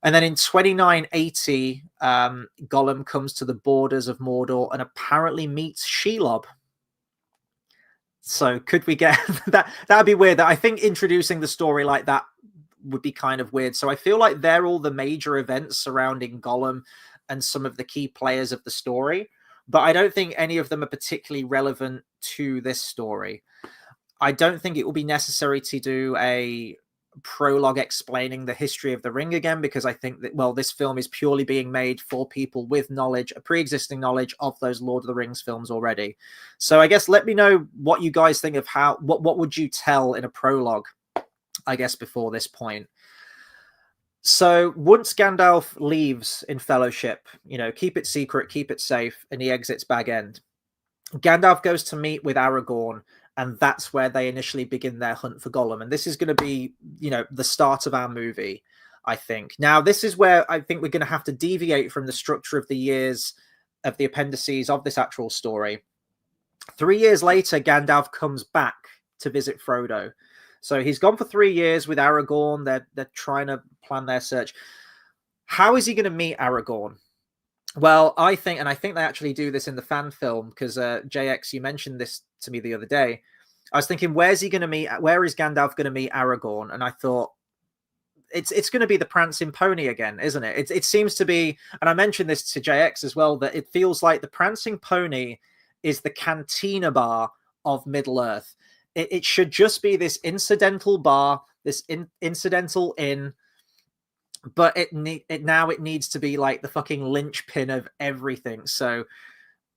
S1: And then in 2980, Gollum comes to the borders of Mordor and apparently meets Shelob. So could we get that? That'd be weird. I think introducing the story like that would be kind of weird. So I feel like they're all the major events surrounding Gollum and some of the key players of the story. But I don't think any of them are particularly relevant to this story. I don't think it will be necessary to do a prologue explaining the history of the ring again, because I think that, well, this film is purely being made for people with knowledge, a pre-existing knowledge of those Lord of the Rings films already. So I guess let me know what you guys think of what would you tell in a prologue, I guess, before this point. So once Gandalf leaves in Fellowship, keep it secret, keep it safe, and he exits Bag End, Gandalf goes to meet with Aragorn, and that's where they initially begin their hunt for Gollum. And this is going to be, the start of our movie, I think. Now, this is where I think we're going to have to deviate from the structure of the years of the appendices of this actual story. 3 years later, Gandalf comes back to visit Frodo. So he's gone for 3 years with Aragorn. They're trying to plan their search. How is he going to meet Aragorn? Well, I think they actually do this in the fan film, because JX, you mentioned this to me the other day. I was thinking, where is Gandalf going to meet Aragorn? And I thought, it's going to be the prancing pony again, isn't it? It seems to be, and I mentioned this to JX as well, that it feels like the prancing pony is the cantina bar of Middle Earth. It should just be this incidental bar, this incidental inn, but it needs to be like the fucking linchpin of everything. So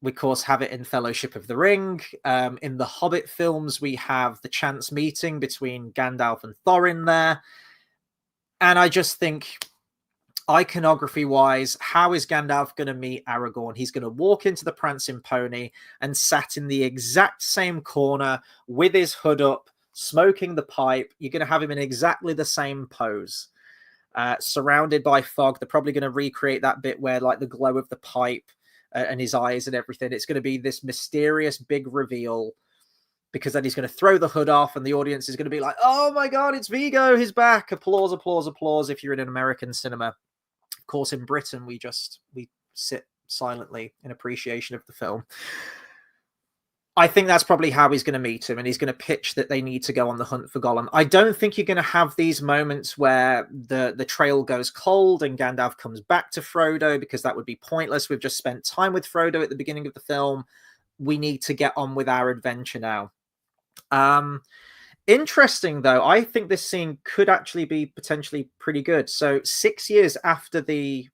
S1: we, of course, have it in Fellowship of the Ring. In the Hobbit films, we have the chance meeting between Gandalf and Thorin there. And I just think, iconography-wise, how is Gandalf going to meet Aragorn? He's going to walk into the prancing pony and sat in the exact same corner with his hood up, smoking the pipe. You're going to have him in exactly the same pose. Surrounded by fog. They're probably going to recreate that bit where, like, the glow of the pipe and his eyes and everything. It's going to be this mysterious big reveal, because then he's going to throw the hood off and the audience is going to be like, oh my God, it's Viggo, he's back. Applause, applause, applause if you're in an American cinema. Of course, in Britain, we sit silently in appreciation of the film. I think that's probably how he's going to meet him, and he's going to pitch that they need to go on the hunt for Gollum. I don't think you're going to have these moments where the trail goes cold and Gandalf comes back to Frodo, because that would be pointless. We've just spent time with Frodo at the beginning of the film. We need to get on with our adventure now. Interesting, though, I think this scene could actually be potentially pretty good. So 6 years after the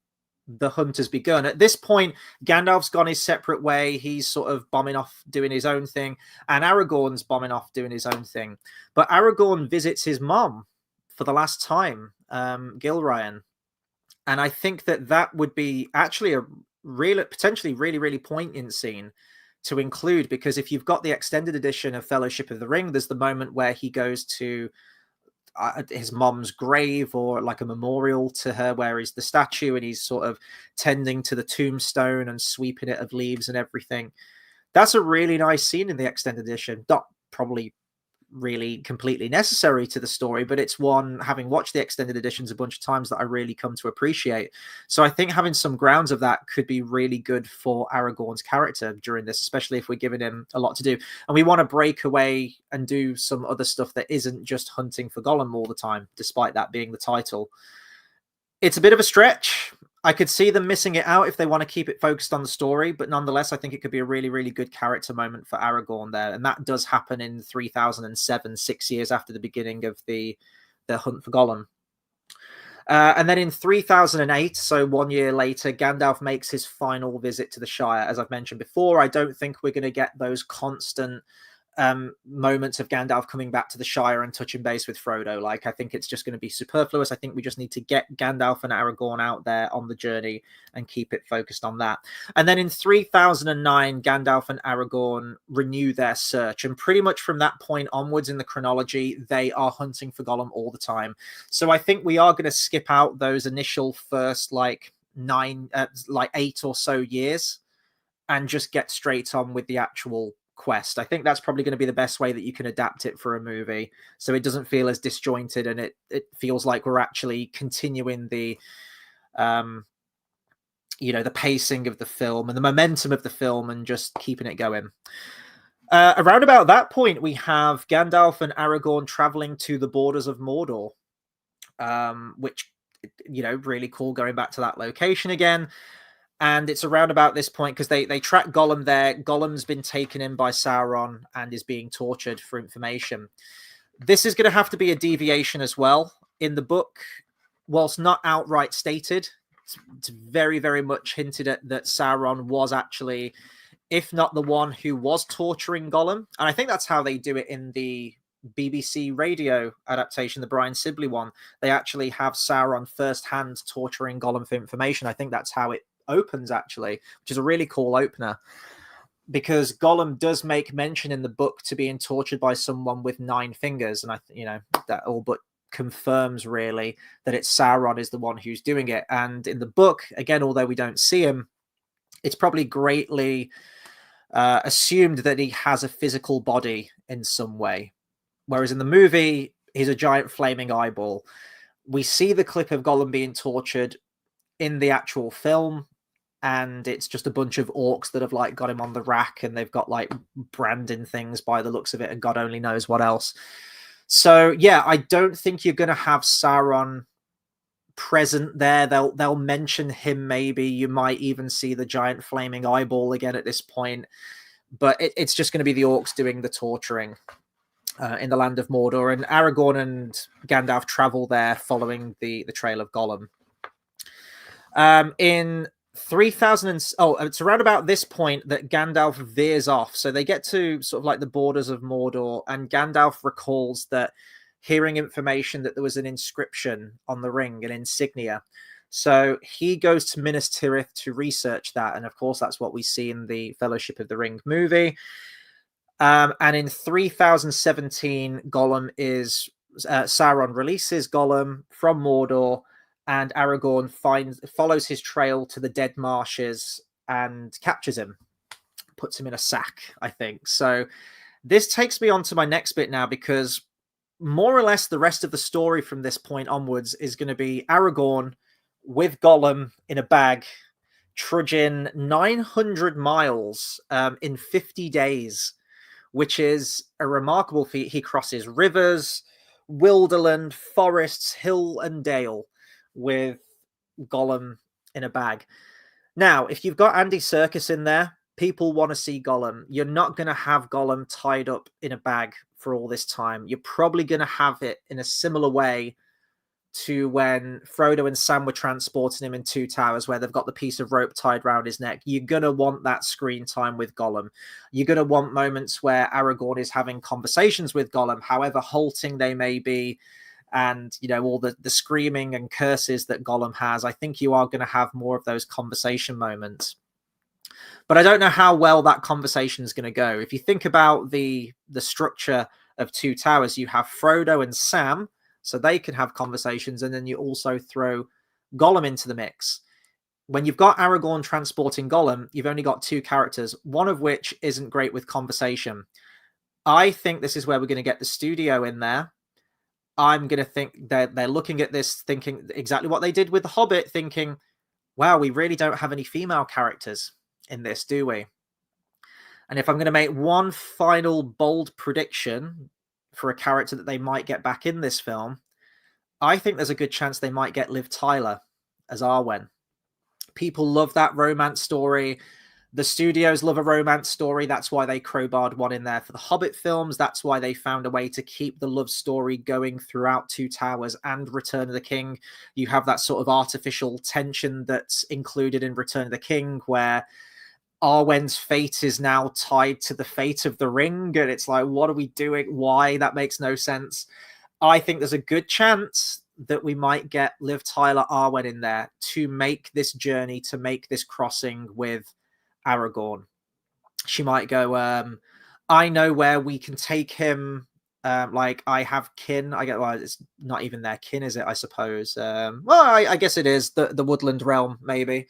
S1: hunt has begun, at this point, Gandalf's gone his separate way. He's sort of bombing off doing his own thing, and Aragorn's bombing off doing his own thing. But Aragorn visits his mom for the last time, Gilraen, and I think that would be actually a potentially really, really poignant scene to include, because if you've got the extended edition of Fellowship of the Ring, there's the moment where he goes to his mom's grave, or like a memorial to her, where he's the statue and he's sort of tending to the tombstone and sweeping it of leaves and everything. That's a really nice scene in the extended edition. Not probably really completely necessary to the story, but it's one, having watched the extended editions a bunch of times, that I really come to appreciate. So I think having some grounds of that could be really good for Aragorn's character during this, especially if we're giving him a lot to do and we want to break away and do some other stuff that isn't just hunting for Gollum all the time, despite that being the title. It's a bit of a stretch. I could see them missing it out if they want to keep it focused on the story, but nonetheless, I think it could be a really, really good character moment for Aragorn there. And that does happen in 3007, 6 years after the beginning of the hunt for Gollum. And then in 3008, so 1 year later, Gandalf makes his final visit to the Shire. As I've mentioned before, I don't think we're going to get those constant moments of Gandalf coming back to the Shire and touching base with Frodo. Like, I think it's just going to be superfluous. I think we just need to get Gandalf and Aragorn out there on the journey and keep it focused on that. And then in 3009, Gandalf and Aragorn renew their search, and pretty much from that point onwards in the chronology, they are hunting for Gollum all the time. So I think we are going to skip out those initial first like 8 or so years and just get straight on with the actual quest. I think that's probably going to be the best way that you can adapt it for a movie, so it doesn't feel as disjointed, and it feels like we're actually continuing the the pacing of the film and the momentum of the film and just keeping it going. Around about that point, we have Gandalf and Aragorn traveling to the borders of Mordor, which, really cool, going back to that location again. And it's around about this point, because they track Gollum there. Gollum's been taken in by Sauron and is being tortured for information. This is going to have to be a deviation as well. In the book, whilst not outright stated, it's very, very much hinted at that Sauron was actually, if not the one who was torturing Gollum. And I think that's how they do it in the BBC radio adaptation, the Brian Sibley one, they actually have Sauron firsthand torturing Gollum for information. I think that's how it opens, actually, which is a really cool opener, because Gollum does make mention in the book to being tortured by someone with 9 fingers, and that all but confirms really that it's Sauron is the one who's doing it. And in the book, again, although we don't see him, it's probably greatly assumed that he has a physical body in some way. Whereas in the movie, he's a giant flaming eyeball. We see the clip of Gollum being tortured in the actual film, and it's just a bunch of orcs that have like got him on the rack, and they've got like branding things by the looks of it, and God only knows what else. So yeah, I don't think you're going to have Sauron present there. They'll mention him, maybe. You might even see the giant flaming eyeball again at this point, but it's just going to be the orcs doing the torturing in the land of Mordor, and Aragorn and Gandalf travel there following the trail of Gollum. In 3000 it's around about this point that Gandalf veers off. So they get to sort of like the borders of Mordor, and Gandalf recalls that hearing information that there was an inscription on the ring, an insignia. So he goes to Minas Tirith to research that, and of course that's what we see in the Fellowship of the Ring movie. And in 3017, Sauron releases Gollum from Mordor, and Aragorn follows his trail to the Dead Marshes and captures him, puts him in a sack, I think. So this takes me on to my next bit now, because more or less the rest of the story from this point onwards is going to be Aragorn with Gollum in a bag, trudging 900 miles in 50 days, which is a remarkable feat. He crosses rivers, wilderland, forests, hill and dale with Gollum in a bag. Now, if you've got Andy Serkis in there, people want to see Gollum. You're not going to have Gollum tied up in a bag for all this time. You're probably going to have it in a similar way to when Frodo and Sam were transporting him in Two Towers, where they've got the piece of rope tied around his neck. You're going to want that screen time with Gollum. You're going to want moments where Aragorn is having conversations with Gollum, however halting they may be, and, all the screaming and curses that Gollum has. I think you are going to have more of those conversation moments. But I don't know how well that conversation is going to go. If you think about the structure of Two Towers, you have Frodo and Sam, so they can have conversations, and then you also throw Gollum into the mix. When you've got Aragorn transporting Gollum, you've only got 2 characters, one of which isn't great with conversation. I think this is where we're going to get the studio in there. I'm going to think that they're looking at this, thinking exactly what they did with The Hobbit, thinking, wow, we really don't have any female characters in this, do we? And if I'm going to make one final bold prediction for a character that they might get back in this film, I think there's a good chance they might get Liv Tyler as Arwen. People love that romance story. The studios love a romance story. That's why they crowbarred one in there for the Hobbit films. That's why they found a way to keep the love story going throughout Two Towers and Return of the King. You have that sort of artificial tension that's included in Return of the King, where Arwen's fate is now tied to the fate of the ring, and it's like, what are we doing? Why? That makes no sense. I think there's a good chance that we might get Liv Tyler Arwen in there to make this journey, to make this crossing with Aragorn. She might go, I know where we can take him. Like, I have kin. It's not even their kin, is it? I suppose. I guess it is the Woodland Realm, maybe.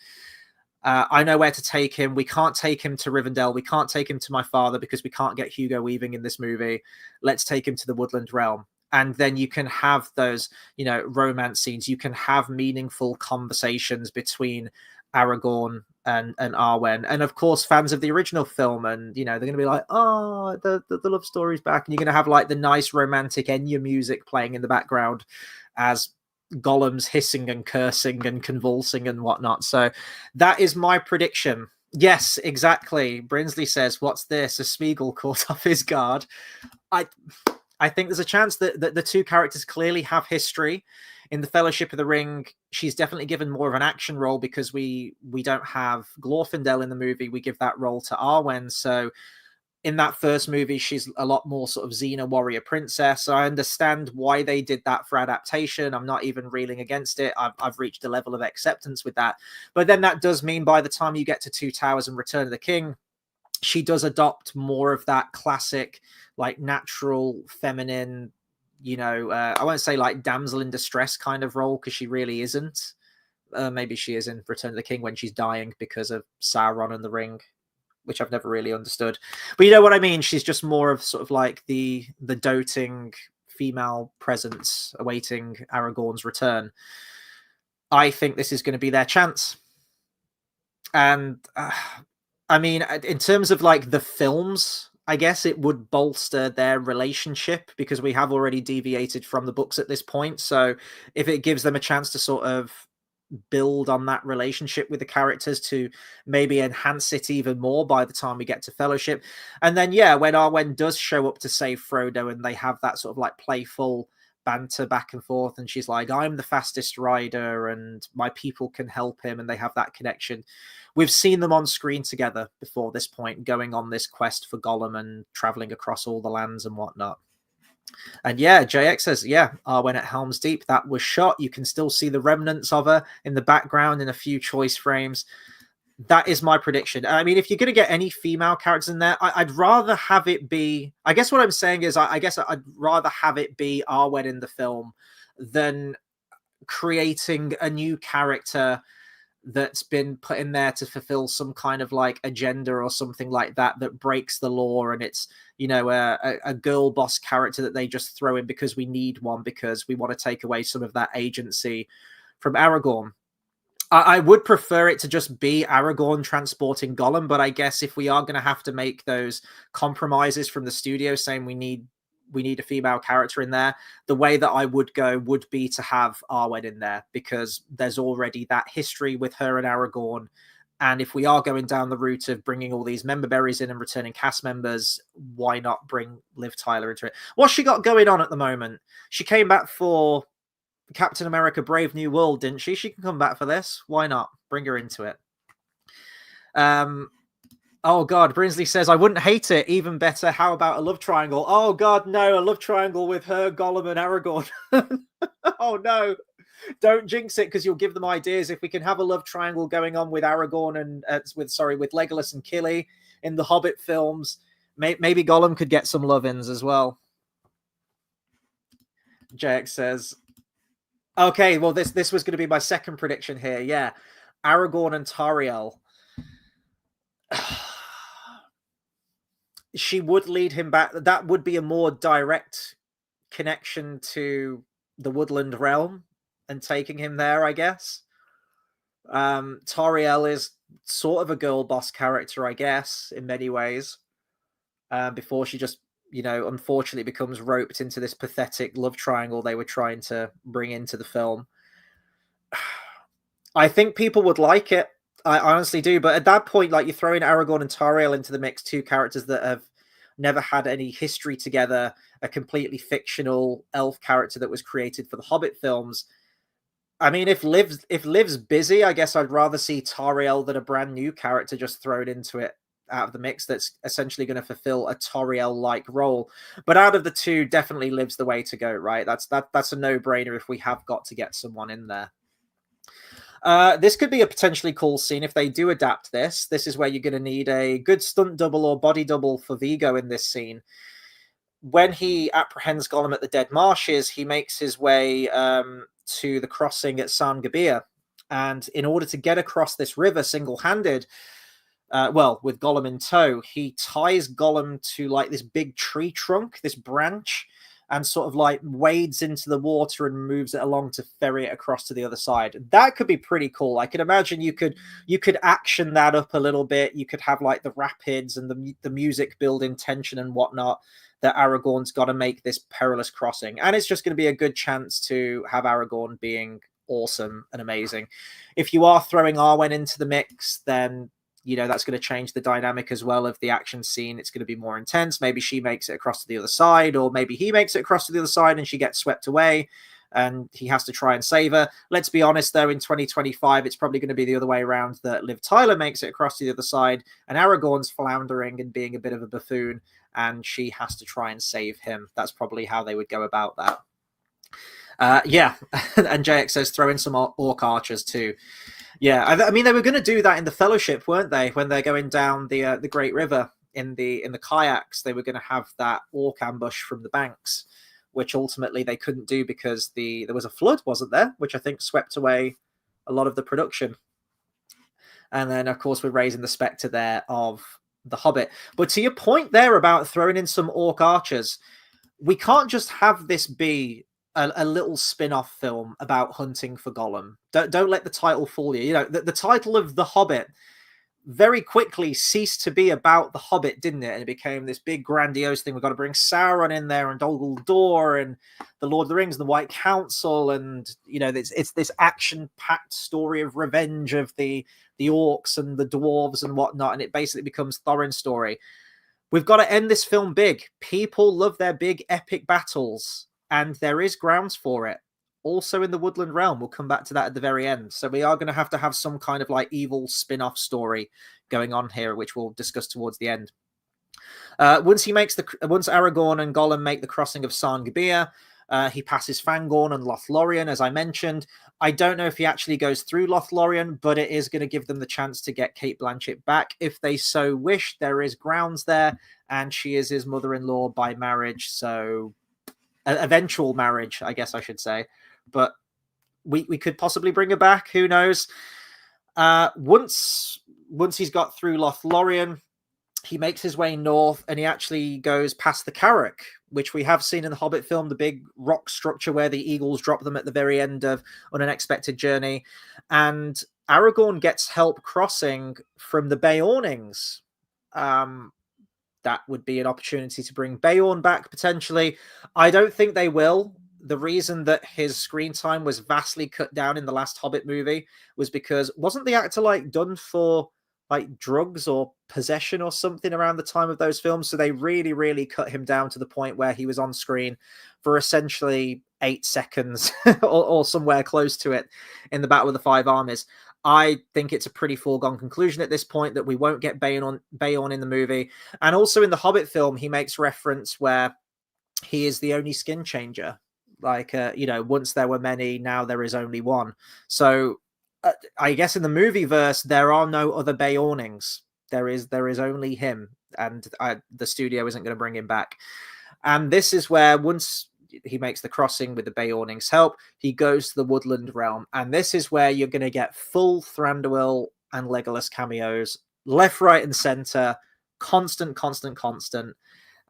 S1: I know where to take him. We can't take him to Rivendell. We can't take him to my father because we can't get Hugo Weaving in this movie. Let's take him to the Woodland Realm. And then you can have those, romance scenes. You can have meaningful conversations between Aragorn and Arwen. And of course, fans of the original film, and, they're going to be like, oh, the love story's back. And you're going to have like the nice romantic Enya music playing in the background as Gollum's hissing and cursing and convulsing and whatnot. So that is my prediction. Yes, exactly. Brinsley says, what's this? A Smeagol caught off his guard. I think there's a chance that the 2 characters clearly have history. In the Fellowship of the Ring, she's definitely given more of an action role because we don't have Glorfindel in the movie. We give that role to Arwen. So in that first movie, she's a lot more sort of Xena warrior princess. So I understand why they did that for adaptation. I'm not even reeling against it. I've reached a level of acceptance with that. But then that does mean by the time you get to Two Towers and Return of the King, she does adopt more of that classic, like natural feminine, I won't say like damsel in distress kind of role, because she really isn't. Maybe she is in Return of the King when she's dying because of Sauron and the ring, which I've never really understood. But you know what I mean? She's just more of sort of like the doting female presence awaiting Aragorn's return. I think this is going to be their chance. And I mean, in terms of like the films, I guess it would bolster their relationship, because we have already deviated from the books at this point. So if it gives them a chance to sort of build on that relationship with the characters to maybe enhance it even more by the time we get to Fellowship. And then, yeah, when Arwen does show up to save Frodo and they have that sort of like playful banter back and forth, and she's like, I'm the fastest rider and my people can help him, and they have that connection. We've seen them on screen together before this point, going on this quest for Gollum and traveling across all the lands and whatnot. And yeah, JX says, yeah, Arwen at Helm's Deep, that was shot. You can still see the remnants of her in the background in a few choice frames. That is my prediction. I mean, if you're going to get any female characters in there, I'd rather have it be... I guess what I'm saying is I guess I'd rather have it be Arwen in the film than creating a new character that's been put in there to fulfill some kind of like agenda or something like that breaks the law, and it's a girl boss character that they just throw in because we need one, because we want to take away some of that agency from Aragorn. I would prefer it to just be Aragorn transporting Gollum, but I guess if we are going to have to make those compromises from the studio saying we need a female character in there, the way that I would go would be to have Arwen in there, because there's already that history with her and Aragorn. And if we are going down the route of bringing all these member berries in and returning cast members, why not bring Liv Tyler into it? What's she got going on at the moment? She came back for Captain America Brave New World, didn't she? She can come back for this. Why not? Bring her into it. Oh, God. Brinsley says, I wouldn't hate it. Even better. How about a love triangle? Oh, God, no. A love triangle with her, Gollum, and Aragorn. Oh, no. Don't jinx it, because you'll give them ideas. If we can have a love triangle going on with Aragorn and with Legolas and Killy in the Hobbit films, maybe Gollum could get some love-ins as well. JX says, okay, well, this was going to be my second prediction here. Yeah. Aragorn and Tariel. She would lead him back. That would be a more direct connection to the Woodland Realm and taking him there, I guess. Tariel is sort of a girl boss character, I guess, in many ways. Before she just, unfortunately becomes roped into this pathetic love triangle they were trying to bring into the film. I think people would like it. I honestly do. But at that point, like, you're throwing Aragorn and Tariel into the mix, two characters that have never had any history together, a completely fictional elf character that was created for the Hobbit films. I mean, if Liv's busy, I guess I'd rather see Tariel than a brand new character just thrown into it out of the mix that's essentially going to fulfill a Tariel-like role. But out of the two, definitely Liv's the way to go, right? That's a no-brainer if we have got to get someone in there. This could be a potentially cool scene if they do adapt this. This is where you're going to need a good stunt double or body double for Viggo in this scene. When he apprehends Gollum at the Dead Marshes, he makes his way to the crossing at San Gabir. And in order to get across this river single-handed, with Gollum in tow, he ties Gollum to like this big tree trunk, this branch, and sort of like wades into the water and moves it along to ferry it across to the other side. That could be pretty cool. I could imagine you could action that up a little bit. You could have like the rapids and the music building tension and whatnot, that Aragorn's got to make this perilous crossing. And it's just going to be a good chance to have Aragorn being awesome and amazing. If you are throwing Arwen into the mix, then that's going to change the dynamic as well of the action scene. It's going to be more intense. Maybe she makes it across to the other side, or maybe he makes it across to the other side and she gets swept away. and he has to try and save her. Let's be honest, though, in 2025, it's probably going to be the other way around, that Liv Tyler makes it across to the other side, and Aragorn's floundering and being a bit of a buffoon, and she has to try and save him. That's probably how they would go about that. Yeah, and JX says throw in some orc archers too. Yeah, I mean, they were going to do that in the Fellowship, weren't they? When they're going down the Great River in the kayaks, they were going to have that orc ambush from the banks, which ultimately they couldn't do because there was a flood, wasn't there? Which I think swept away a lot of the production. And then, of course, we're raising the spectre there of the Hobbit. But to your point there about throwing in some orc archers, we can't just have this be a little spin-off film about hunting for Gollum. Don't let the title fool you. You know, the title of The Hobbit very quickly ceased to be about the Hobbit, didn't it? And it became this big grandiose thing. We've got to bring Sauron in there, and Dol Guldur, and the Lord of the Rings, and the White Council, and you know, it's this action-packed story of revenge of the orcs and the dwarves and whatnot, and it basically becomes Thorin's story. We've got to end this film big. People love their big epic battles, and there is grounds for it. Also in the Woodland Realm, we'll come back to that at the very end. So we are going to have some kind of like evil spin-off story going on here, which we'll discuss towards the end. Once Aragorn and Gollum make the crossing of Sarngabir, he passes Fangorn and Lothlorien, as I mentioned. I don't know if he actually goes through Lothlorien, but it is going to give them the chance to get Cate Blanchett back if they so wish. There is grounds there, and she is his mother-in-law by marriage, so eventual marriage, I guess I should say. But we could possibly bring her back. Who knows? Once he's got through Lothlorien, he makes his way north, and he actually goes past the Carrack, which we have seen in the Hobbit film, the big rock structure where the eagles drop them at the very end of An Unexpected Journey. And Aragorn gets help crossing from the Beornings. That would be an opportunity to bring Beorn back, potentially. I don't think they will. The reason that his screen time was vastly cut down in the last Hobbit movie was because wasn't the actor like done for like drugs or possession or something around the time of those films? So they really, really cut him down to the point where he was on screen for essentially 8 seconds or somewhere close to it in the Battle of the Five Armies. I think it's a pretty foregone conclusion at this point that we won't get Beorn in the movie. And also in the Hobbit film, he makes reference where he is the only skin changer. Like, once there were many, now there is only one. So I guess in the movie verse, there are no other Beornings. There is only him, and the studio isn't going to bring him back. And this is where once he makes the crossing with the Beornings' help, he goes to the Woodland Realm, and this is where you're going to get full Thranduil and Legolas cameos, left, right, and center, constant.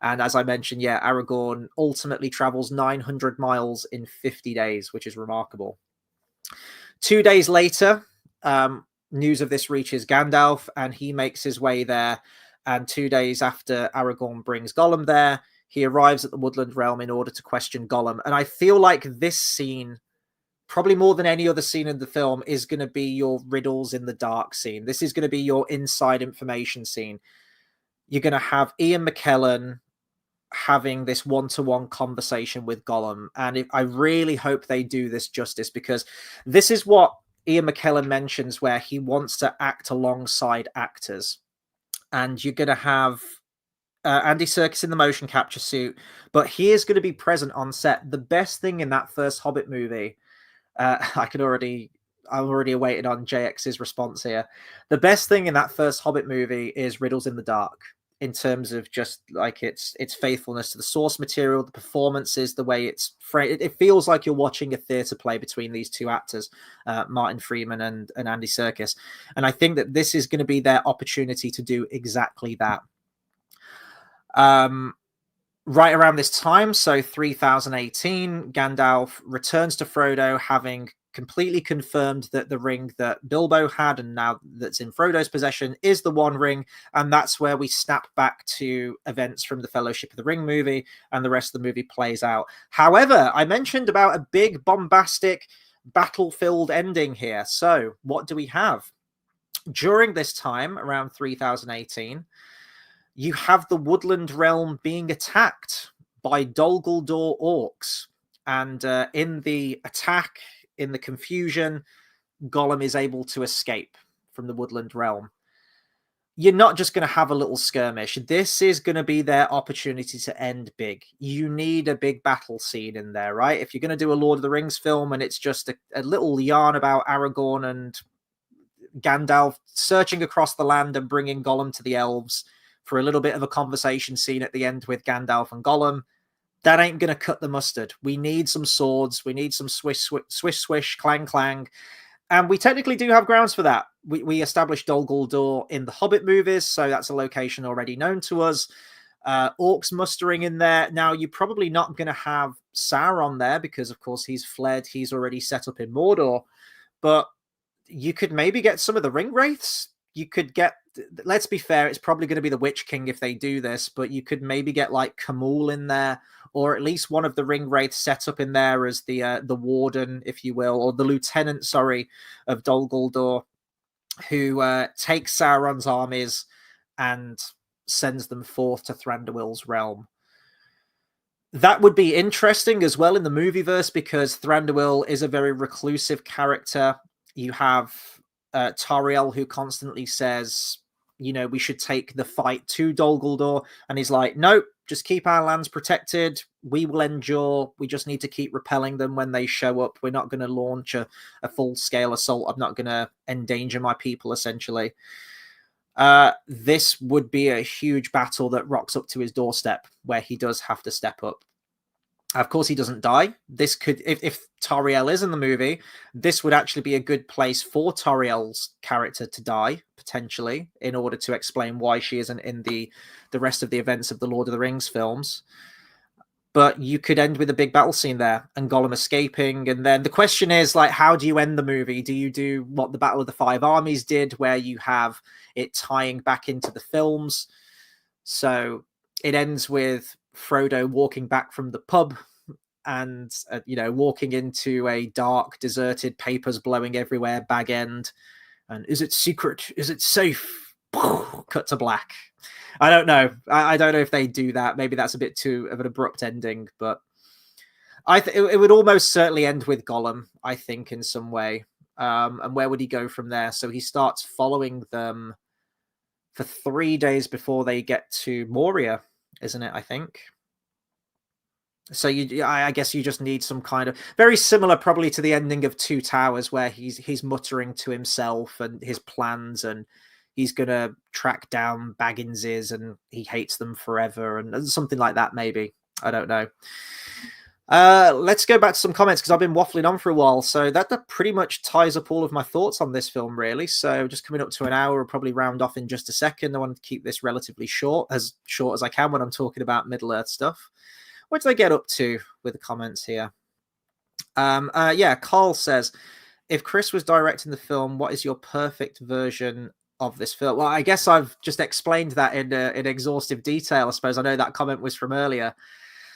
S1: And as I mentioned, Aragorn ultimately travels 900 miles in 50 days, which is remarkable. 2 days later, news of this reaches Gandalf, and he makes his way there. And 2 days after Aragorn brings Gollum there, he arrives at the Woodland Realm in order to question Gollum. And I feel like this scene, probably more than any other scene in the film, is going to be your riddles in the dark scene. This is going to be your inside information scene. You're going to have Ian McKellen having this one-to-one conversation with Gollum. And I really hope they do this justice, because this is what Ian McKellen mentions, where he wants to act alongside actors. And you're going to have Andy Serkis in the motion capture suit, but he is going to be present on set. The best thing in that first Hobbit movie, I'm already awaiting on JX's response here. The best thing in that first Hobbit movie is Riddles in the Dark, in terms of just like its faithfulness to the source material, the performances, the way it's framed. It feels like you're watching a theatre play between these two actors, Martin Freeman and Andy Serkis. And I think that this is going to be their opportunity to do exactly that. Right around this time, so 3018, Gandalf returns to Frodo, having completely confirmed that the ring that Bilbo had, and now that's in Frodo's possession, is the One Ring. And that's where we snap back to events from the Fellowship of the Ring movie, and the rest of the movie plays out. However, I mentioned about a big, bombastic, battle-filled ending here. So what do we have? During this time, around 3018, you have the Woodland Realm being attacked by Dol Guldur orcs. And in the attack, in the confusion, Gollum is able to escape from the woodland realm. You're not just going to have a little skirmish. This is going to be their opportunity to end big. You need a big battle scene in there, right? If you're going to do a Lord of the Rings film and it's just a little yarn about Aragorn and Gandalf searching across the land and bringing Gollum to the elves for a little bit of a conversation scene at the end with Gandalf and Gollum, that ain't going to cut the mustard. We need some swords. We need some swish, swish, swish, swish, clang, clang. And we technically do have grounds for that. We established Dol Guldur in the Hobbit movies, so that's a location already known to us. Orcs mustering in there. Now, you're probably not going to have Sauron there because, of course, he's fled. He's already set up in Mordor. But you could maybe get some of the ring wraiths. You could get, let's be fair, it's probably going to be the Witch King if they do this, but you could maybe get like Kamul in there, or at least one of the ring wraiths set up in there as the warden, if you will, or the lieutenant, sorry, of Dol Guldur, who takes Sauron's armies and sends them forth to Thranduil's realm. That would be interesting as well in the movieverse because Thranduil is a very reclusive character. You have Tauriel, who constantly says, you know, we should take the fight to Dol Guldur, and he's like, nope, just keep our lands protected. We will endure. We just need to keep repelling them when they show up. We're not going to launch a full-scale assault. I'm not going to endanger my people, essentially. This would be a huge battle that rocks up to his doorstep, where he does have to step up. Of course, he doesn't die. This could, if Tauriel is in the movie, this would actually be a good place for Tauriel's character to die, potentially, in order to explain why she isn't in the rest of the events of the Lord of the Rings films. But you could end with a big battle scene there and Gollum escaping. And then the question is, like, how do you end the movie? Do you do what the Battle of the Five Armies did, where you have it tying back into the films? So it ends with Frodo walking back from the pub and, walking into a dark, deserted, papers blowing everywhere, Bag End. And is it secret? Is it safe? Cut to black. I don't know. I don't know if they do that. Maybe that's a bit too of an abrupt ending, but it would almost certainly end with Gollum, I think, in some way. And where would he go from there? So he starts following them for 3 days before they get to Moria, isn't it? I think. So I guess you just need some kind of very similar, probably to the ending of Two Towers, where he's muttering to himself and his plans, and he's gonna track down Bagginses, and he hates them forever, and something like that. Maybe, I don't know. Let's go back to some comments because I've been waffling on for a while. So that pretty much ties up all of my thoughts on this film, really. So just coming up to an hour, we'll probably round off in just a second. I want to keep this relatively short as I can when I'm talking about Middle Earth stuff. What did I get up to with the comments here? Yeah, Carl says, if Chris was directing the film, what is your perfect version of this film? Well, I guess I've just explained that in exhaustive detail. I suppose I know that comment was from earlier.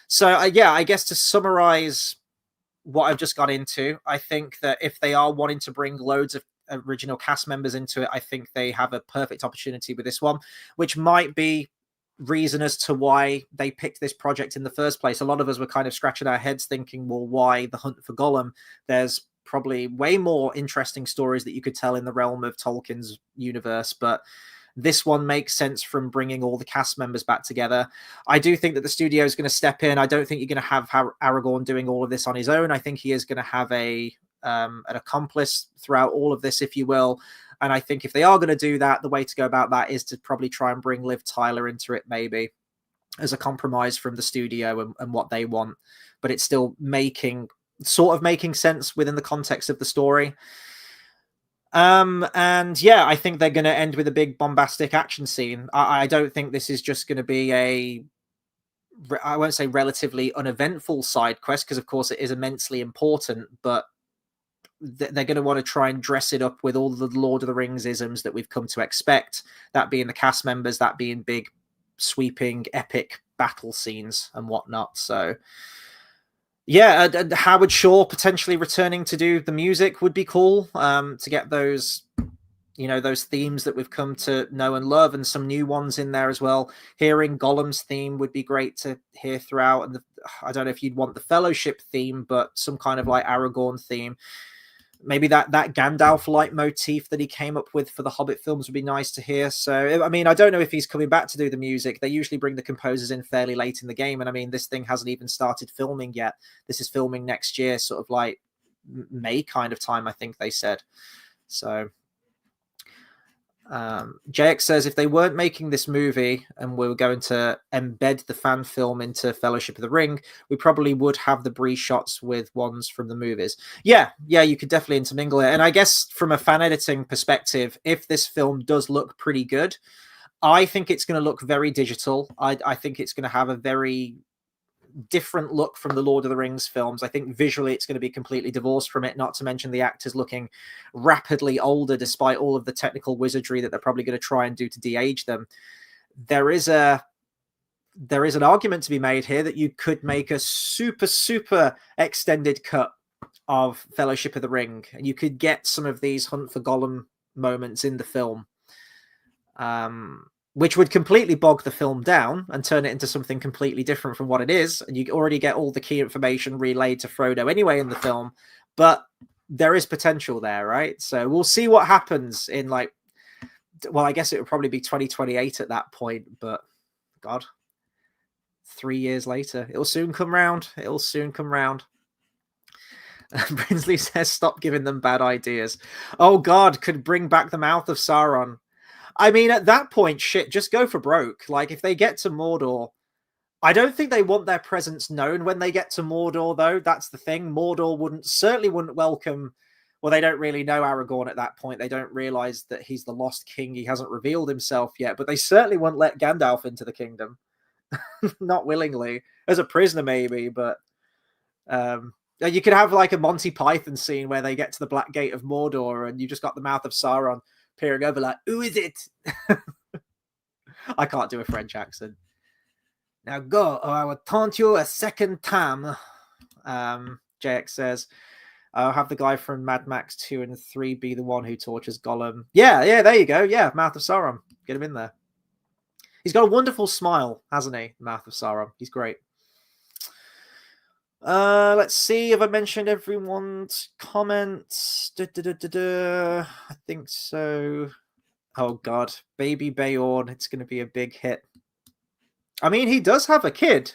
S1: So, yeah, I guess to summarize what I've just got into, I think that if they are wanting to bring loads of original cast members into it, I think they have a perfect opportunity with this one, which might be reason as to why they picked this project in the first place. A lot of us were kind of scratching our heads thinking, well, why The Hunt for Gollum? There's probably way more interesting stories that you could tell in the realm of Tolkien's universe, but this one makes sense from bringing all the cast members back together. I do think that the studio is going to step in. I don't think you're going to have Aragorn doing all of this on his own. I think he is going to have an accomplice throughout all of this, if you will. And I think if they are going to do that, the way to go about that is to probably try and bring Liv Tyler into it, maybe as a compromise from the studio and what they want. But it's still making sense within the context of the story. And yeah, I think they're going to end with a big bombastic action scene. I don't think this is just going to be I won't say relatively uneventful side quest, because of course it is immensely important, but they're going to want to try and dress it up with all the Lord of the Rings isms that we've come to expect, that being the cast members, that being big, sweeping, epic battle scenes and whatnot. So yeah, Howard Shore potentially returning to do the music would be cool, to get those, those themes that we've come to know and love, and some new ones in there as well. Hearing Gollum's theme would be great to hear throughout. And I don't know if you'd want the Fellowship theme, but some kind of like Aragorn theme. Maybe that Gandalf leitmotif that he came up with for the Hobbit films would be nice to hear. So, I mean, I don't know if he's coming back to do the music. They usually bring the composers in fairly late in the game. And I mean, this thing hasn't even started filming yet. This is filming next year, sort of like May kind of time, I think they said. So JX says if they weren't making this movie and we were going to embed the fan film into Fellowship of the Ring, we probably would have the Bree shots with ones from the movies. Yeah, you could definitely intermingle it. And I guess from a fan editing perspective, if this film does look pretty good, I think it's going to look very digital. I think it's going to have a very different look from the Lord of the Rings films. I think visually it's going to be completely divorced from it, not to mention the actors looking rapidly older despite all of the technical wizardry that they're probably going to try and do to de-age them. There is an argument to be made here that you could make a super extended cut of Fellowship of the Ring, and you could get some of these Hunt for Gollum moments in the film, which would completely bog the film down and turn it into something completely different from what it is. And you already get all the key information relayed to Frodo anyway in the film, but there is potential there, right? So we'll see what happens in I guess it would probably be 2028 at that point, but God, 3 years later, it'll soon come round. Brinsley says, stop giving them bad ideas. Oh God, could bring back the mouth of Sauron. I mean, at that point, shit, just go for broke. Like, if they get to Mordor, I don't think they want their presence known when they get to Mordor, though. That's the thing. Mordor certainly wouldn't welcome... Well, they don't really know Aragorn at that point. They don't realize that he's the Lost King. He hasn't revealed himself yet, but they certainly won't let Gandalf into the kingdom. Not willingly. As a prisoner, maybe, but... you could have, like, a Monty Python scene where they get to the Black Gate of Mordor and you just got the mouth of Sauron peering over like, who is it? I can't do a French accent. Now go, or I will taunt you a second time. JX says, I'll have the guy from Mad Max 2 and 3 be the one who tortures Gollum. Yeah, there you go. Yeah, Mouth of Sauron. Get him in there. He's got a wonderful smile, hasn't he? Mouth of Sauron. He's great. Let's see if I mentioned everyone's comments. I think so. Oh God, baby Beorn. It's going to be a big hit. I mean, he does have a kid.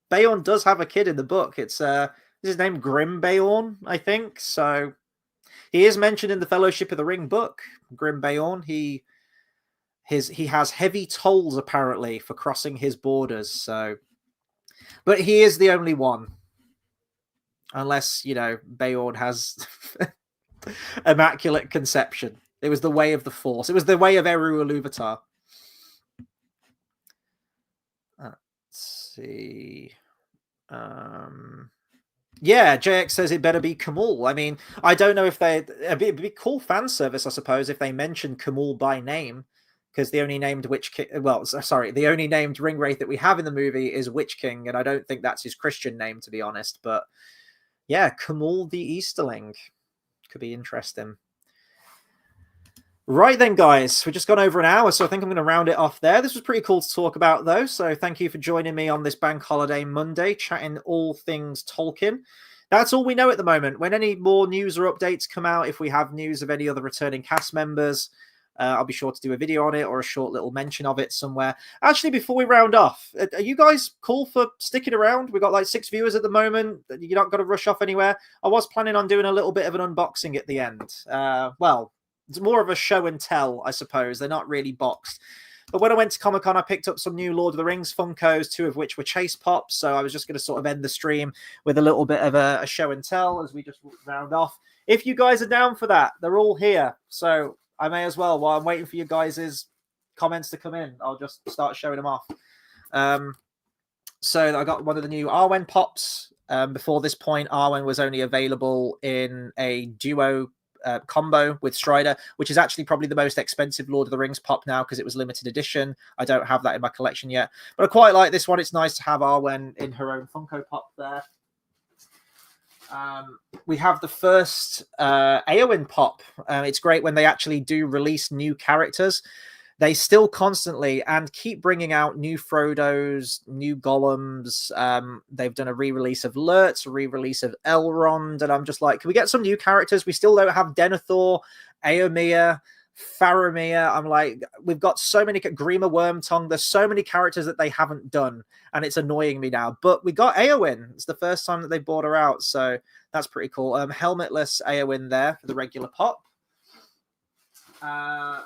S1: Beorn does have a kid in the book. It's his name Grim Beorn, I think. So he is mentioned in the Fellowship of the Ring book. Grim Beorn. He has heavy tolls apparently for crossing his borders. So, but he is the only one. Unless, Beorn has immaculate conception. It was the way of the Force. It was the way of Eru Ilúvatar. Let's see. Yeah, JX says it better be Kamul. I mean, I don't know if it'd be cool fan service, I suppose, if they mentioned Kamul by name, because the only named the only named ring wraith that we have in the movie is Witch King, and I don't think that's his Christian name, to be honest, but yeah, Kamul the Easterling. Could be interesting. Right then, guys. We've just gone over an hour, so I think I'm going to round it off there. This was pretty cool to talk about, though, so thank you for joining me on this Bank Holiday Monday, chatting all things Tolkien. That's all we know at the moment. When any more news or updates come out, if we have news of any other returning cast members, I'll be sure to do a video on it or a short little mention of it somewhere. Actually, before we round off, are you guys cool for sticking around? We've got like 6 viewers at the moment. You're not going to rush off anywhere. I was planning on doing a little bit of an unboxing at the end. Well, it's more of a show and tell, I suppose. They're not really boxed. But when I went to Comic-Con, I picked up some new Lord of the Rings Funkos, 2 of which were Chase Pops. So I was just going to sort of end the stream with a little bit of a show and tell as we just round off. If you guys are down for that, they're all here. So I may as well, while I'm waiting for you guys' comments to come in, I'll just start showing them off. So I got one of the new Arwen Pops. Before this point, Arwen was only available in a duo combo with Strider, which is actually probably the most expensive Lord of the Rings pop now because it was limited edition. I don't have that in my collection yet, but I quite like this one. It's nice to have Arwen in her own Funko Pop there. We have the first Eowyn pop. It's great when they actually do release new characters. they still constantly and keep bringing out new Frodos, new Gollums. They've done a re-release of Lurtz, a re-release of Elrond, and I'm just like, can we get some new characters? We still don't have Denethor, Eomer, Faramir. I'm like, we've got so many, Grima Wormtongue. There's so many characters that they haven't done, and it's annoying me now. But we got Eowyn. It's the first time that they brought her out, so that's pretty cool. Helmetless Eowyn there for the regular pop.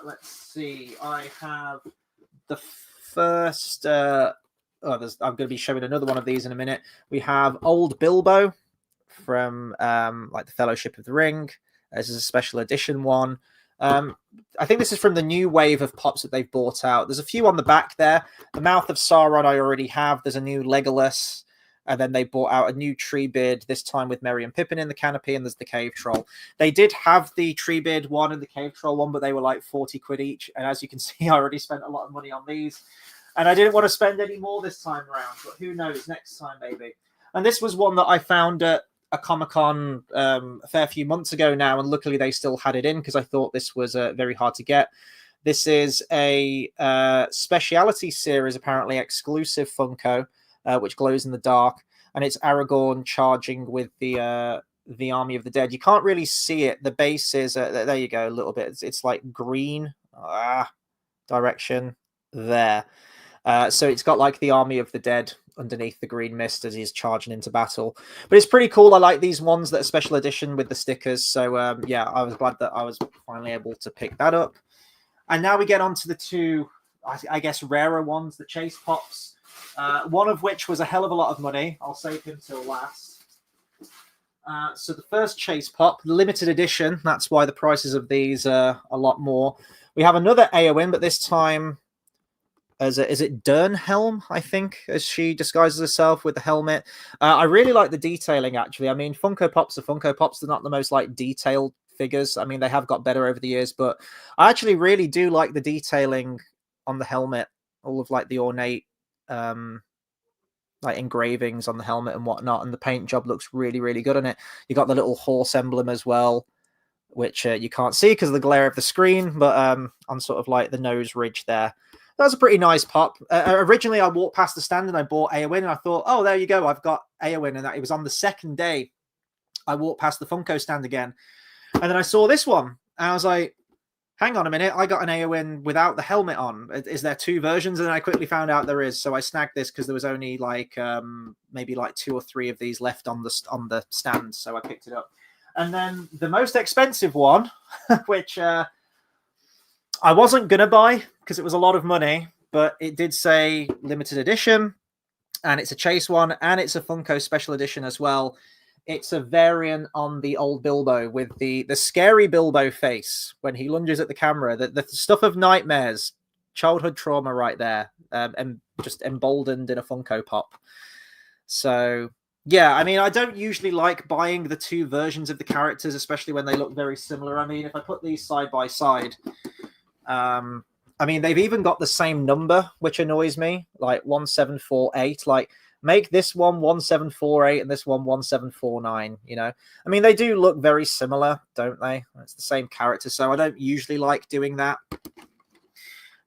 S1: Let's see. I have the first. I'm going to be showing another one of these in a minute. We have Old Bilbo from like the Fellowship of the Ring. This is a special edition one. I think this is from the new wave of pops that they've brought out. There's a few on the back there. The Mouth of Sauron I already have. There's a new Legolas. And then they brought out a new Treebeard, this time with Merry and Pippin in the canopy, and there's the Cave Troll. They did have the Treebeard one and the Cave Troll one, but they were like 40 quid each. And as you can see, I already spent a lot of money on these. And I didn't want to spend any more this time around, but who knows, next time maybe. And this was one that I found at a Comic-Con a fair few months ago now, and luckily they still had it in because I thought this was very hard to get. This is a Speciality Series, apparently exclusive Funko, which glows in the dark, and it's Aragorn charging with the Army of the Dead. You can't really see it. The base is there you go, a little bit. It's like green direction there. So it's got like the Army of the Dead underneath the green mist as he's charging into battle. But it's pretty cool. I like these ones that are special edition with the stickers. So yeah, I was glad that I was finally able to pick that up. And now we get on to the two, I guess, rarer ones, the Chase Pops. One of which was a hell of a lot of money. I'll save him till last. So the first Chase Pop, limited edition. That's why the prices of these are a lot more. We have another Eowyn, but this time is it Dernhelm, I think, as she disguises herself with the helmet. I really like the detailing, actually. I mean, Funko Pops are Funko Pops. They're not the most like detailed figures. I mean, they have got better over the years, but I actually really do like the detailing on the helmet. All of like the ornate like engravings on the helmet and whatnot, and the paint job looks really, really good on it. You got the little horse emblem as well, which you can't see because of the glare of the screen, but on sort of like the nose ridge there. That was a pretty nice pop. Originally, I walked past the stand and I bought Eowyn, and I thought, oh, there you go, I've got Eowyn, and it was on the second day I walked past the Funko stand again, and then I saw this one, and I was like, hang on a minute, I got an Eowyn without the helmet on. Is there two versions? And then I quickly found out there is. So I snagged this because there was only like maybe like 2 or 3 of these left on the stand. So I picked it up. And then the most expensive one, which I wasn't going to buy because it was a lot of money, but it did say limited edition, and it's a Chase one, and it's a Funko special edition as well. It's a variant on the old Bilbo with the scary Bilbo face when he lunges at the camera. The stuff of nightmares, childhood trauma right there, and just emboldened in a Funko Pop. So, yeah, I mean, I don't usually like buying the two versions of the characters, especially when they look very similar. I mean, if I put these side by side, I mean, they've even got the same number, which annoys me, like 1748. Like, make this one 1748 and this one 1749, you know? I mean, they do look very similar, don't they? It's the same character, so I don't usually like doing that.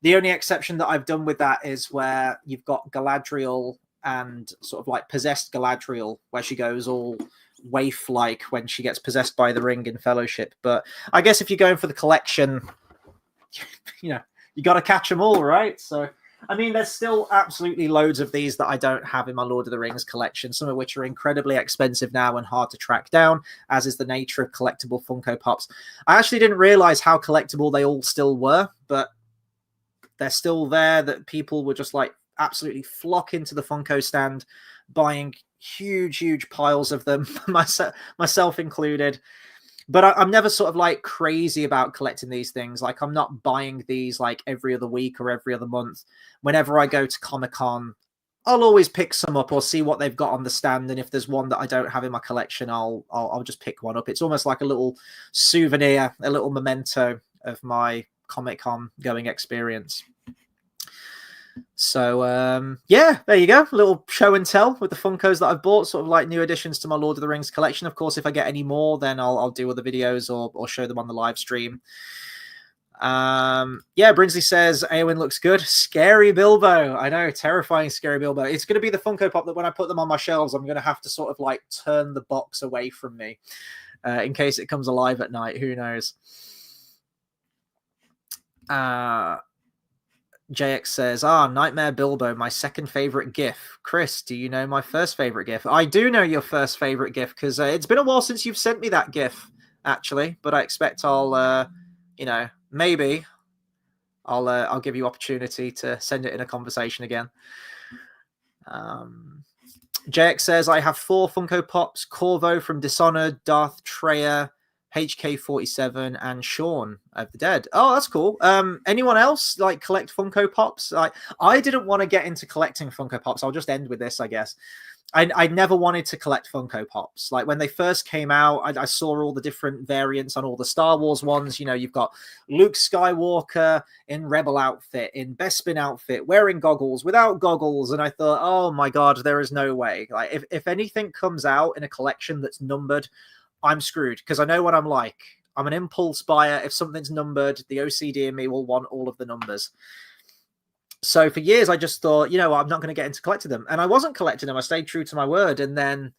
S1: The only exception that I've done with that is where you've got Galadriel and sort of like possessed Galadriel, where she goes all waif-like when she gets possessed by the ring in Fellowship. But I guess if you're going for the collection, you know, you got to catch them all, right? So, I mean, there's still absolutely loads of these that I don't have in my Lord of the Rings collection, some of which are incredibly expensive now and hard to track down, as is the nature of collectible Funko Pops. I actually didn't realize how collectible they all still were, but they're still there, that people were just like absolutely flock into the Funko stand, buying huge piles of them, myself included. But I'm never sort of like crazy about collecting these things. Like, I'm not buying these like every other week or every other month. Whenever I go to Comic-Con, I'll always pick some up or see what they've got on the stand. And if there's one that I don't have in my collection, I'll just pick one up. It's almost like a little souvenir, a little memento of my Comic-Con going experience. So, yeah, there you go. A little show and tell with the Funkos that I've bought, sort of like new additions to my Lord of the Rings collection. Of course, if I get any more, then I'll do other videos or show them on the live stream. Yeah, Brinsley says Eowyn looks good. Scary Bilbo. I know, terrifying scary Bilbo. It's going to be the Funko Pop that when I put them on my shelves, I'm going to have to sort of like turn the box away from me in case it comes alive at night. Who knows? JX says, Nightmare Bilbo, my second favorite GIF. Chris, do you know my first favorite GIF? I do know your first favorite GIF because it's been a while since you've sent me that GIF, actually. But I expect I'll, maybe I'll give you opportunity to send it in a conversation again. JX says, I have 4 Funko Pops: Corvo from Dishonored, Darth Treyer, HK-47, and Shaun of the Dead. Oh, that's cool. Anyone else like collect Funko Pops? I didn't want to get into collecting Funko Pops. I'll just end with this, I guess. I never wanted to collect Funko Pops. Like when they first came out, I saw all the different variants on all the Star Wars ones. You know, you've got Luke Skywalker in Rebel outfit, in Bespin outfit, wearing goggles, without goggles. And I thought, oh my God, there is no way. Like if anything comes out in a collection that's numbered, I'm screwed because I know what I'm like. I'm an impulse buyer. If something's numbered, the OCD in me will want all of the numbers. So for years, I just thought, you know what, I'm not going to get into collecting them. And I wasn't collecting them. I stayed true to my word. And then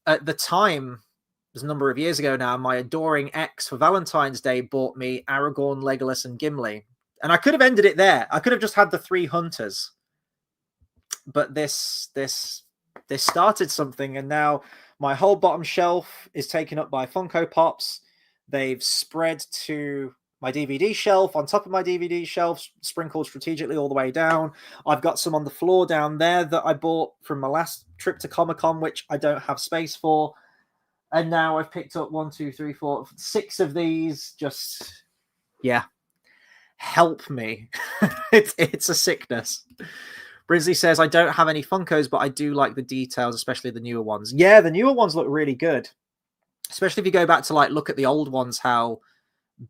S1: at the time, it was a number of years ago now, my adoring ex for Valentine's Day bought me Aragorn, Legolas, and Gimli. And I could have ended it there. I could have just had the 3 hunters. But this started something. And now my whole bottom shelf is taken up by Funko Pops. They've spread to my DVD shelf, on top of my DVD shelf, sprinkled strategically all the way down. I've got some on the floor down there that I bought from my last trip to Comic-Con, which I don't have space for. And now I've picked up 1, 2, 3, 4, 6 of these. Just, yeah, help me. It's a sickness. Brinsley says, I don't have any Funkos, but I do like the details, especially the newer ones. Yeah, the newer ones look really good. Especially if you go back to like look at the old ones, how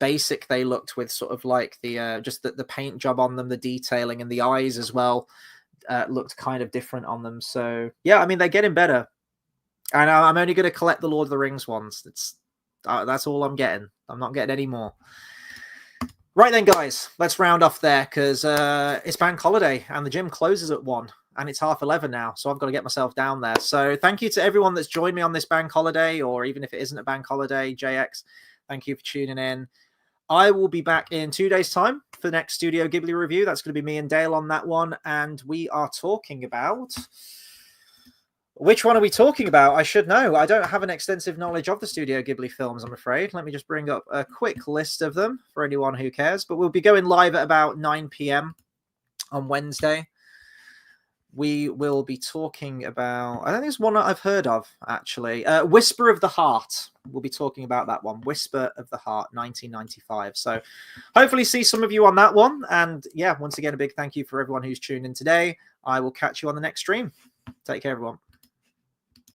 S1: basic they looked with sort of like the just the paint job on them, the detailing, and the eyes as well looked kind of different on them. So yeah, I mean, they're getting better. And I'm only going to collect the Lord of the Rings ones. That's all I'm getting. I'm not getting any more. Right then, guys, let's round off there because it's bank holiday and the gym closes at 1 and it's 11:30 now. So I've got to get myself down there. So thank you to everyone that's joined me on this bank holiday, or even if it isn't a bank holiday. JX, thank you for tuning in. I will be back in 2 days' time for the next Studio Ghibli review. That's going to be me and Dale on that one. And we are talking about... Which one are we talking about? I should know. I don't have an extensive knowledge of the Studio Ghibli films, I'm afraid. Let me just bring up a quick list of them for anyone who cares. But we'll be going live at about 9 p.m. on Wednesday. We will be talking about... I think there's one that I've heard of, actually. Whisper of the Heart. We'll be talking about that one. Whisper of the Heart, 1995. So hopefully see some of you on that one. And yeah, once again, a big thank you for everyone who's tuned in today. I will catch you on the next stream. Take care, everyone.